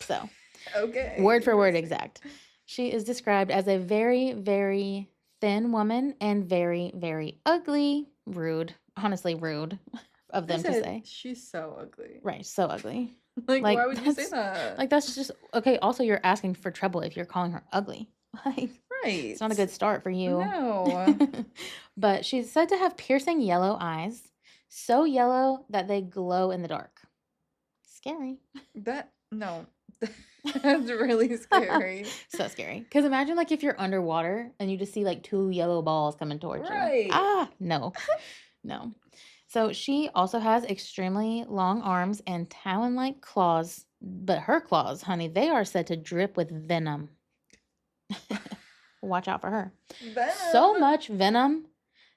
So, okay. word for word Interesting. exact. She is described as a very, very thin woman and very, very ugly, rude, honestly rude of them to say. She's so ugly. Right, so ugly. Like, Like, why would you say that's- that? Like, that's just, okay, also you're asking for trouble if you're calling her ugly. Like, right. it's not a good start for you. No. But she's said to have piercing yellow eyes, so yellow that they glow in the dark. Scary. No. That's really scary. So scary. Because imagine, like, if you're underwater and you just see, like, 2 yellow balls coming towards Right. you. Ah, no. No. So she also has extremely long arms and talon-like claws. But her claws, honey, they are said to drip with venom. Watch out for her. So Venom. much venom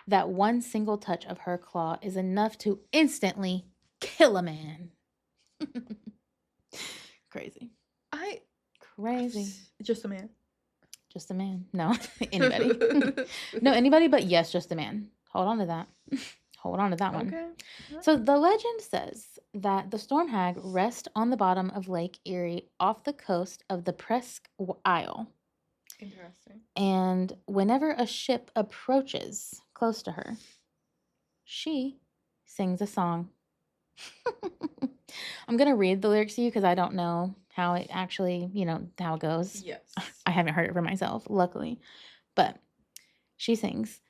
that one single touch of her claw is enough to instantly kill a man. Crazy. Crazy. Just a man. Just a man. No, anybody. No, anybody but yes, just a man. Hold on to that. Hold on to that one. Okay. So the legend says that the Storm Hag rests on the bottom of Lake Erie off the coast of the Presque Isle. Interesting. And whenever a ship approaches close to her, she sings a song. I'm going to read the lyrics to you because I don't know how it actually, how it goes. Yes. I haven't heard it for myself, luckily. But she sings,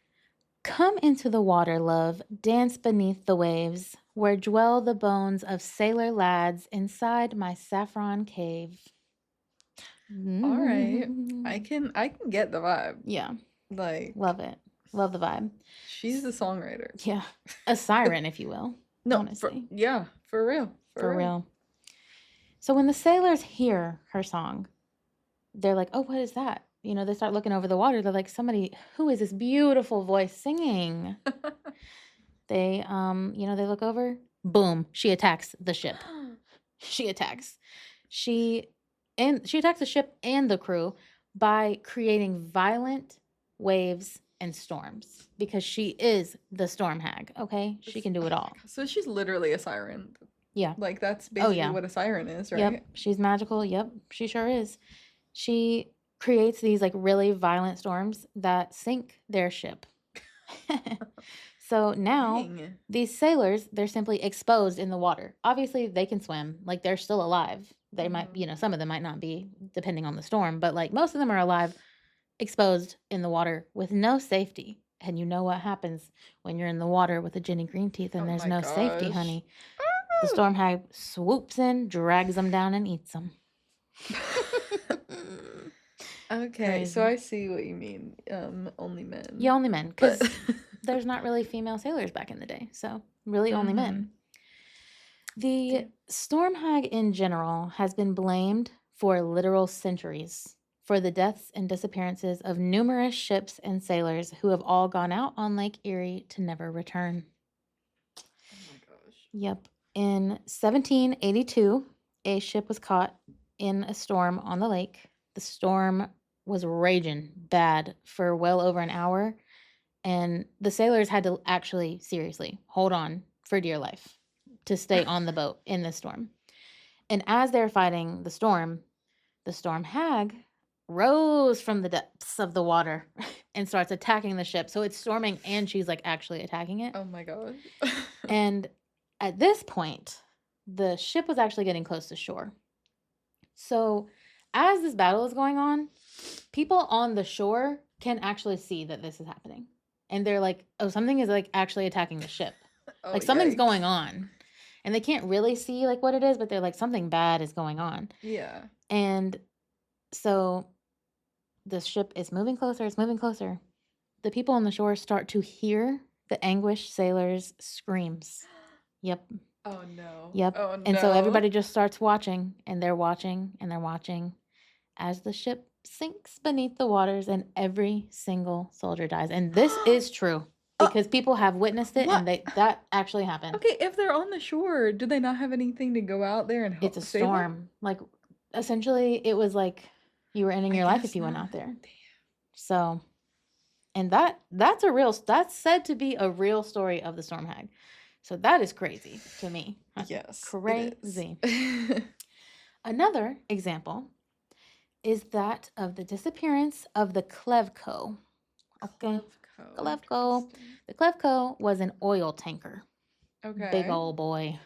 "Come into the water, love, dance beneath the waves, where dwell the bones of sailor lads inside my saffron cave." All right. I can get the vibe. Yeah. Like, Love it. Love the vibe. she's the songwriter. Yeah. A siren, if you will. No, honestly. for real. For real. So when the sailors hear her song, they're like, "Oh, what is that?" They start looking over the water. They're like, "Somebody, who is this beautiful voice singing?" They they look over. Boom, she attacks the ship. She attacks. She attacks the ship and the crew by creating violent waves and storms because she is the Storm Hag, okay? She can do it all. So she's literally a siren. Yeah. Like, that's basically yeah. what a siren is, right? Yep, she's magical. Yep, she sure is. She creates these like really violent storms that sink their ship. So now Dang. these sailors, they're simply exposed in the water. Obviously, they can swim. Like, they're still alive. They might, some of them might not be, depending on the storm, but like most of them are alive, exposed in the water with no safety. And you know what happens when you're in the water with a Jenny Greenteeth and there's no safety, honey. The Storm Hag swoops in, drags them down, and eats them. Okay, Crazy. so I see what you mean. Only men. Yeah, only men, because there's not really female sailors back in the day, so really only men. The Storm Hag in general has been blamed for literal centuries for the deaths and disappearances of numerous ships and sailors who have all gone out on Lake Erie to never return. Oh my gosh. Yep. In 1782, a ship was caught in a storm on the lake. The storm was raging bad for well over an hour, and the sailors had to actually seriously hold on for dear life to stay on the boat in this storm. And as they're fighting the Storm Hag rose from the depths of the water and starts attacking the ship. So it's storming and she's like actually attacking it. Oh my god. And at this point, the ship was actually getting close to shore. So as this battle is going on, people on the shore can actually see that this is happening. And they're like, "Oh, something is like actually attacking the ship." Like something's going on. And they can't really see like what it is, but they're like, something bad is going on. Yeah. And so the ship is moving closer. It's moving closer. The people on the shore start to hear the anguished sailors' screams. Yep. Oh no. Yep. Oh no. And so everybody just starts watching, and they're watching, and they're watching as the ship sinks beneath the waters and every single soldier dies. And this is true because people have witnessed it and that actually happened. Okay, if they're on the shore, do they not have anything to go out there and help? It's a storm. Like, essentially, it was like you were ending your life if you went out there. Damn. So, and that's said to be a real story of the Storm Hag. So that is crazy to me. Yes. Crazy. Another example is that of the disappearance of the Clevco. Okay. Clevco. The Clevco was an oil tanker. Okay. Big old boy.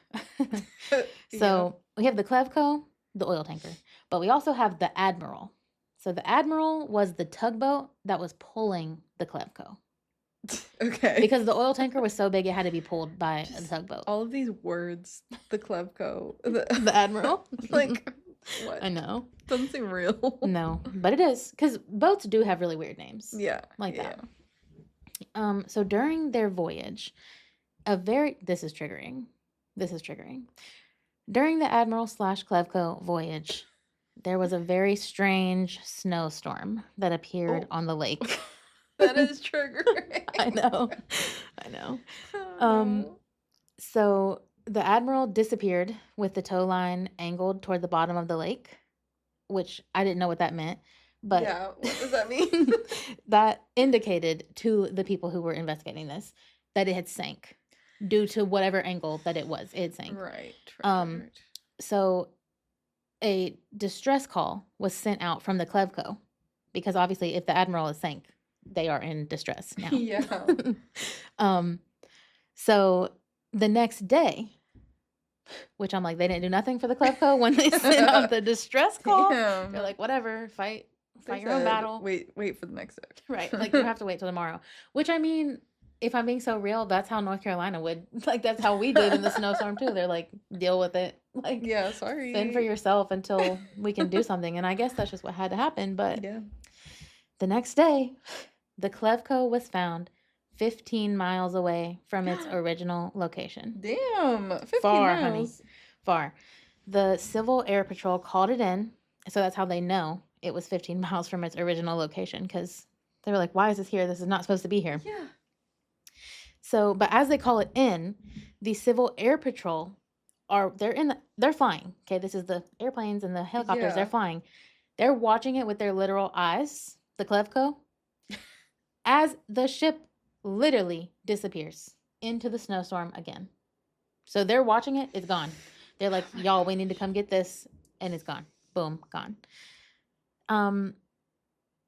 So we have the Clevco, the oil tanker, but we also have the Admiral. So the Admiral was the tugboat that was pulling the Clevco. Okay. Because the oil tanker was so big, it had to be pulled by a tugboat. All of these words, the Clevco, the Admiral. Like, what? I know. Doesn't seem real. No, but it is, because boats do have really weird names. Yeah. Like that. So during their voyage, this is triggering. During the Admiral/Clevco voyage, there was a very strange snowstorm that appeared on the lake. That is triggering. I know. Oh, no. So the Admiral disappeared with the tow line angled toward the bottom of the lake, which I didn't know what that meant. But yeah, what does that mean? that indicated to the people who were investigating this that it had sank due to whatever angle that it was. It sank. Right. Right. So a distress call was sent out from the Clevco because obviously if the Admiral is sank, they are in distress now. Yeah. So the next day, which I'm like, they didn't do nothing for the Clevco when they sent out the distress call. Damn. They're like, whatever, fight They your own said, battle. Wait for the next day. Right. Like, you have to wait till tomorrow. Which, I mean, if I'm being so real, that's how North Carolina would. Like, that's how we did in the snowstorm, too. They're like, deal with it. Like, Yeah, sorry. fend for yourself until we can do something. And I guess that's just what had to happen. But Yeah. the next day, the Clevco was found 15 miles away from its original location. Damn. 15 Far, miles. honey. Far. The Civil Air Patrol called it in. So that's how they know it was 15 miles from its original location, because they were like, why is this here? This is not supposed to be here. Yeah. So, but as they call it in, the Civil Air Patrol they're flying. Okay, this is the airplanes and the helicopters. Yeah. They're flying. They're watching it with their literal eyes, the Clevco, as the ship literally disappears into the snowstorm again. So they're watching it. It's gone. They're like, y'all, we need to come get this. And it's gone. Boom, gone.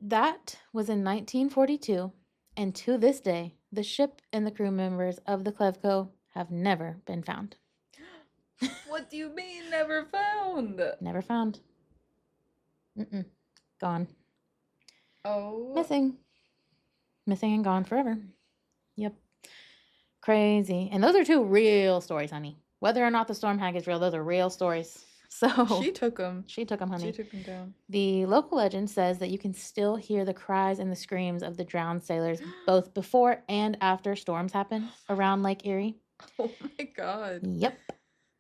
That was in 1942. And to this day, the ship and the crew members of the Clevco have never been found. What do you mean never found? Never found. Gone. Oh. Missing and gone forever. Yep. Crazy. And those are two real stories, honey. Whether or not the Storm Hag is real, those are real stories. So She took them. Honey. She took them down. The local legend says that you can still hear the cries and the screams of the drowned sailors both before and after storms happen around Lake Erie. Oh my God. Yep.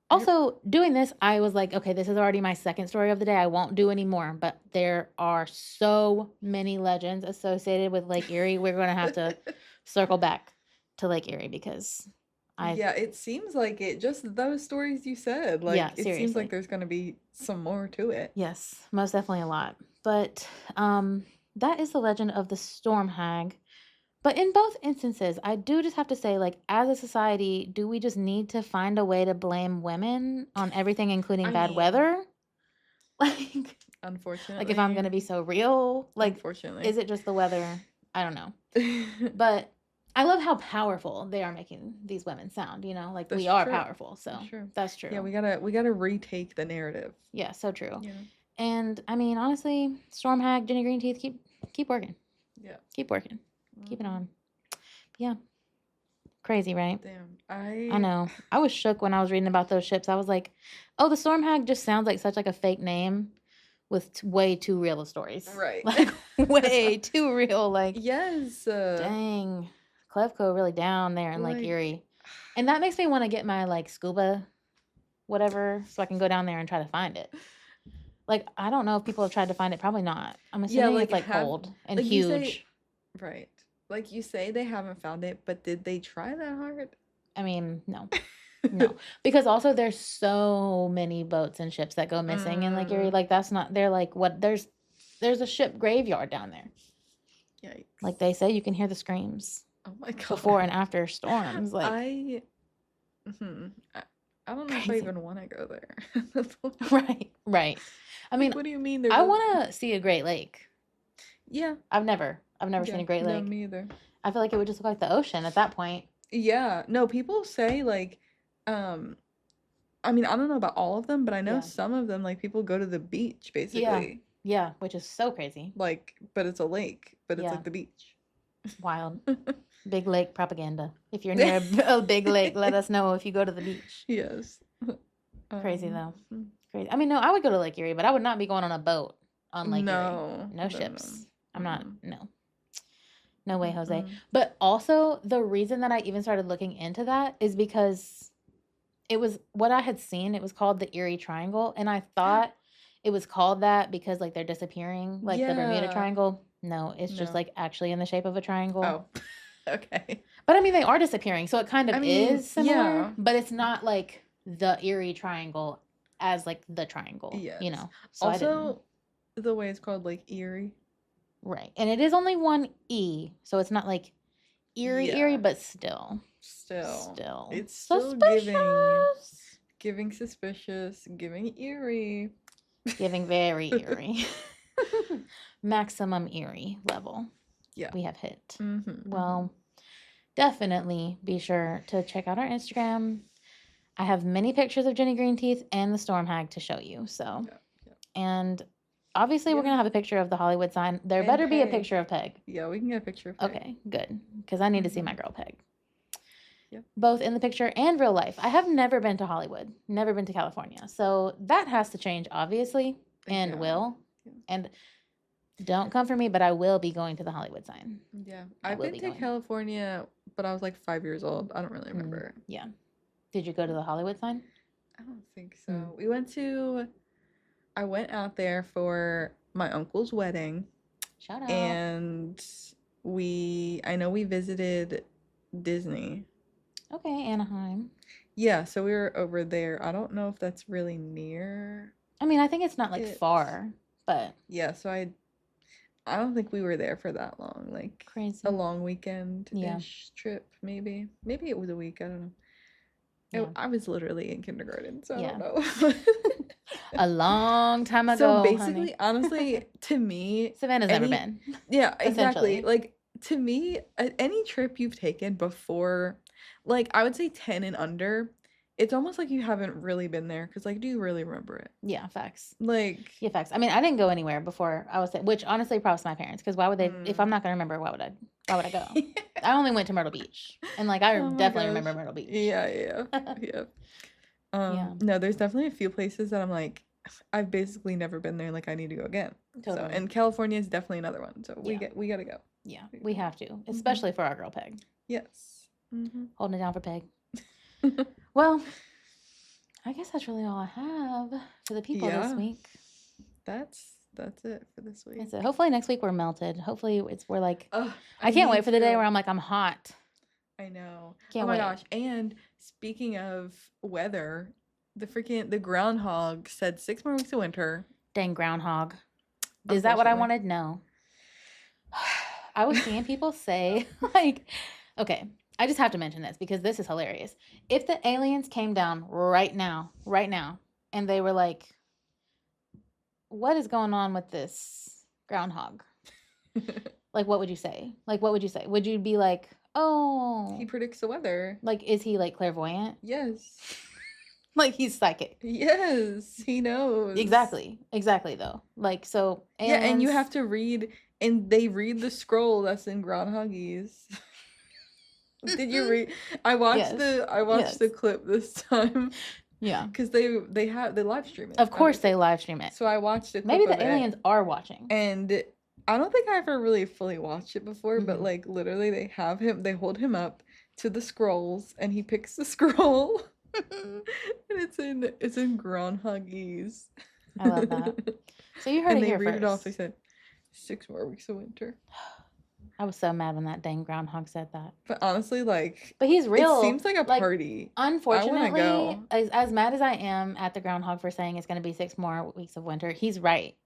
Also, doing this, I was like, okay, this is already my second story of the day. I won't do any more. But there are so many legends associated with Lake Erie. We're going to have to circle back to Lake Erie because yeah, it seems like it. Just those stories you said. Like, yeah, it seriously. seems like there's going to be some more to it. Yes, most definitely a lot. But that is the legend of the Storm Hag. But in both instances, I do just have to say, like, as a society, do we just need to find a way to blame women on everything, including bad weather? Like, unfortunately. Like, if I'm going to be so real, like, unfortunately. is it just the weather? I don't know. But I love how powerful they are making these women sound, you know? Like, we are powerful, so that's true. Yeah, we gotta retake the narrative. Yeah, so true. Yeah. And, I mean, honestly, Storm Hag, Jenny Greenteeth, keep working. Yeah. Keep working. Keep it on. Yeah. Crazy, right? Damn. I know. I was shook when I was reading about those ships. I was like, oh, the Storm Hag just sounds like such like a fake name with way too real of stories. Right. Like, way too real. Like, yes. Dang. Clevco really down there in Lake Erie. And that makes me want to get my, like, scuba whatever so I can go down there and try to find it. Like, I don't know if people have tried to find it. Probably not. I'm assuming it's, like, cold and like huge. Right. Like you say, they haven't found it, but did they try that hard? I mean, no. No. Because also there's so many boats and ships that go missing in Lake Erie. Like, that's not, they're like, what, there's a ship graveyard down there. Yikes. Like they say, you can hear the screams. Oh my God. Before and after storms. Like, I don't know if I even want to go there. Right. I mean, what do you mean? I want to see a Great Lake. Yeah. I've never seen a Great Lake. No, me either. I feel like it would just look like the ocean at that point. Yeah. No, people say, like, I mean, I don't know about all of them, but I know some of them, like, people go to the beach, basically. Yeah, which is so crazy. Like, but it's a lake, but it's like the beach. Wild. Big lake propaganda. If you're near a big lake, let us know if you go to the beach. Yes. Crazy, though. Crazy. I mean, no, I would go to Lake Erie, but I would not be going on a boat on Lake Erie. No ships. I'm not, no. No way, Jose. But also, the reason that I even started looking into that is because it was what I had seen. It was called the Erie Triangle, and I thought it was called that because, like, they're disappearing, like the Bermuda Triangle. No, it's just, like, actually in the shape of a triangle. Oh, okay. But, I mean, they are disappearing, so it kind of is similar, but it's not, like, the Erie Triangle as, like, the triangle, you know? So also, the way it's called, like, Erie. Right. And it is only one E, so it's not like eerie, but still. It's still Suspicious. giving suspicious, giving eerie. Giving very eerie. Maximum eerie level. Yeah. We have hit. Mm-hmm, Well, definitely be sure to check out our Instagram. I have many pictures of Jenny Greenteeth and the Storm Hag to show you. So, and obviously we're gonna have a picture of the Hollywood sign. There And better be a Peg. picture of Peg. Yeah, we can get a picture of Peg. Okay, good, because I need to see my girl Peg. Yep. Both in the picture and real life. I have never been to Hollywood, never been to California, so that has to change, obviously, and will. And don't come for me, but I will be going to the Hollywood sign. Yeah, I've been to California, but I was like 5 years old. I don't really remember. Yeah. Did you go to the Hollywood sign? I don't think so. I went out there for my uncle's wedding. Shout out. And I know we visited Disney. Okay, Anaheim. Yeah, so we were over there. I don't know if that's really near. I mean, I think it's not like far, but yeah, so I don't think we were there for that long. Like crazy. A long weekend-ish trip, maybe. Maybe it was a week, I don't know. Yeah. I was literally in kindergarten, so I don't know. A long time ago. So basically, honestly, to me, Savannah's never been. Yeah, exactly. Like to me, any trip you've taken before, like I would say 10 and under, it's almost like you haven't really been there because, like, do you really remember it? Yeah, facts. Like, yeah, facts. I mean, I didn't go anywhere before I was, which honestly, props to my parents, because why would they? If I'm not gonna remember, why would I go? I only went to Myrtle Beach, and like I definitely remember Myrtle Beach. Yeah. No, there's definitely a few places that I'm like, I've basically never been there. Like, I need to go again. Totally. So, and California is definitely another one. So we gotta go. Yeah, we have to, especially for our girl Peg. Yes. Holding it down for Peg. Well, I guess that's really all I have for the people this week. That's it for this week. That's it. Hopefully next week we're melted. Hopefully we're like, I can't wait for the day where I'm like, I'm hot. I know. Can't wait. Oh my gosh. And speaking of weather, the groundhog said 6 more weeks of winter. Dang groundhog. Is that what I wanted? No. I was seeing people say, like, okay, I just have to mention this because this is hilarious. If the aliens came down right now, and they were like, what is going on with this groundhog? Like, what would you say? Would you be like, oh, he predicts the weather? Like, is he like clairvoyant? Yes. Like, he's psychic. Yes, he knows. Exactly though. Like, so aliens... Yeah, and you have to read, and they read the scroll that's in Groundhoggies. Did you read? I watched the clip this time. Yeah, because they live stream it. Of course, they live stream it. So I watched it. Maybe the aliens are watching. And I don't think I ever really fully watched it before, but like literally, they hold him up to the scrolls, and he picks the scroll, and it's in Groundhoggies. I love that. So you heard it here first. And they read it off. They said 6 more weeks of winter. I was so mad when that dang groundhog said that. But honestly, like... But he's real. It seems like a party. Unfortunately, I wanna go. As mad as I am at the groundhog for saying it's going to be 6 more weeks of winter, he's right.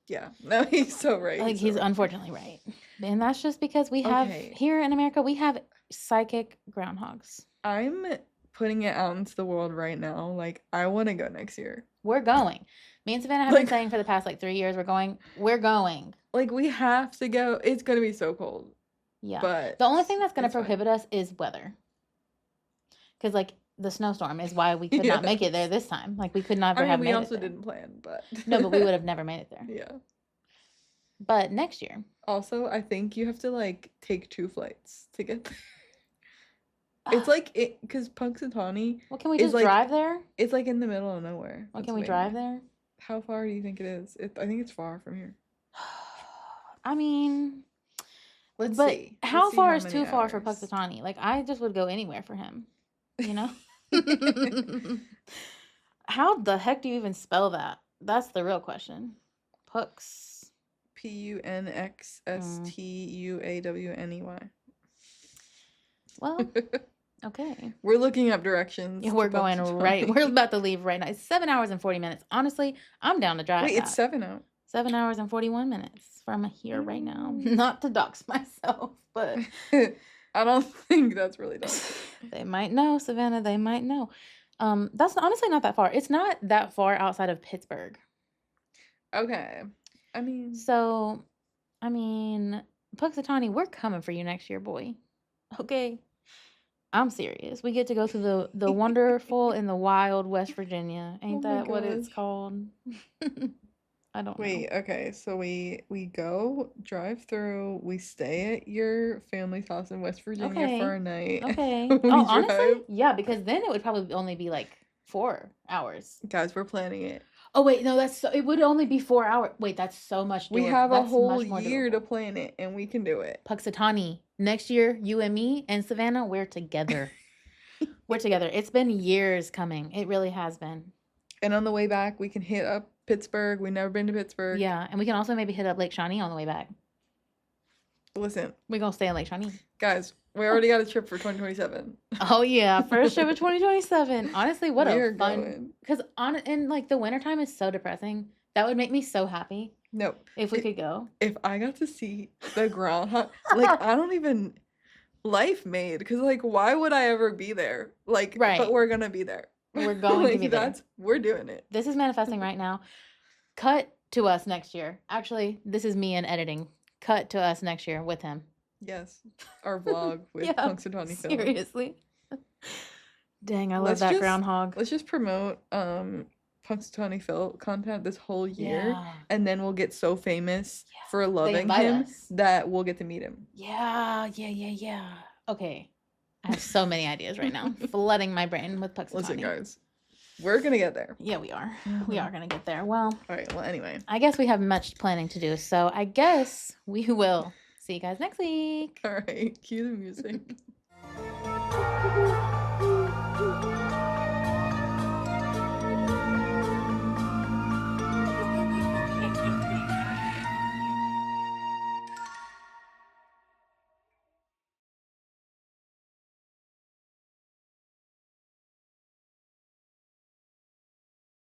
Yeah. No, he's so right. Like, he's unfortunately right. And that's just because we have... Here in America, we have psychic groundhogs. I'm putting it out into the world right now. Like, I want to go next year. We're going. Me and Savannah have been saying for the past, 3 years, we're going. Like, we have to go. It's going to be so cold. Yeah. But the only thing that's going to prohibit us is weather. Because, like, the snowstorm is why we could not make it there this time. Like, we could never have made it there. We also didn't plan, but... No, but we would have never made it there. Yeah. But next year. Also, I think you have to, like, take 2 flights to get there. It's like, because Punxsutawney... Well, can we just drive there? It's, like, in the middle of nowhere. Well, can we drive there? How far do you think it is? I think it's far from here. I mean... Let's see. How far is too far for Punxsutawney? Like, I just would go anywhere for him. You know? How the heck do you even spell that? That's the real question. Pux. Punxstuawney. Well, okay. We're looking up directions. Yeah, we're going right. We're about to leave right now. It's 7 hours and 40 minutes. Honestly, I'm down to drive. Wait, it's 7 hours. 7 hours and 41 minutes from here right now. Not to dox myself, but I don't think that's really done. they might know, Savannah. They might know. That's honestly not that far. It's not that far outside of Pittsburgh. Okay. So, Puxatawny, we're coming for you next year, boy. Okay. I'm serious. We get to go to the wonderful and the wild West Virginia. Ain't that what it's called? I don't know. Wait, okay. So we go, drive through, we stay at your family's house in West Virginia for a night. Okay. We Oh, honestly, drive. yeah, because then it would probably only be like 4 hours. Guys, we're planning it. Oh wait, no, it would only be 4 hours. Wait, that's so much doable. We have a That's whole much more year doable. to plan it, and we can do it. Puxatawny, next year, you and me and Savannah, we're together. We're together. It's been years coming. It really has been. And on the way back, we can hit up Pittsburgh. We've never been to Pittsburgh. Yeah, and we can also maybe hit up Lake Shawnee on the way back. Listen, We're gonna stay in Lake Shawnee. guys, we already got a trip for 2027. Oh yeah, first trip of 2027. Honestly, what We are a fun. going. Because in like the wintertime is so depressing. That would make me so happy No, if we could go. if I got to see the groundhog, like I don't even life made, because like why would I ever be there? Like, Right. but we're gonna be there. We're going to be there. We're doing it. This is manifesting right now. Cut to us next year. Actually, this is me in editing. Cut to us next year with him. Yes, our vlog with Yeah, Punxsutawney Phil. Seriously. Dang, I love Let's that just- groundhog. Let's just promote Punxsutawney Phil content this whole year, Yeah. and then we'll get so famous Yeah. for loving invite him us. that we'll get to meet him. Yeah. Okay. I have so many ideas right now. Flooding my brain with Puxatawny. Listen, guys, we're gonna get there. Yeah, we are. We Mhm. are going to get there. Well, All right. Well, anyway. I guess we have much planning to do. So I guess we will see you guys next week. All right. Cue the music.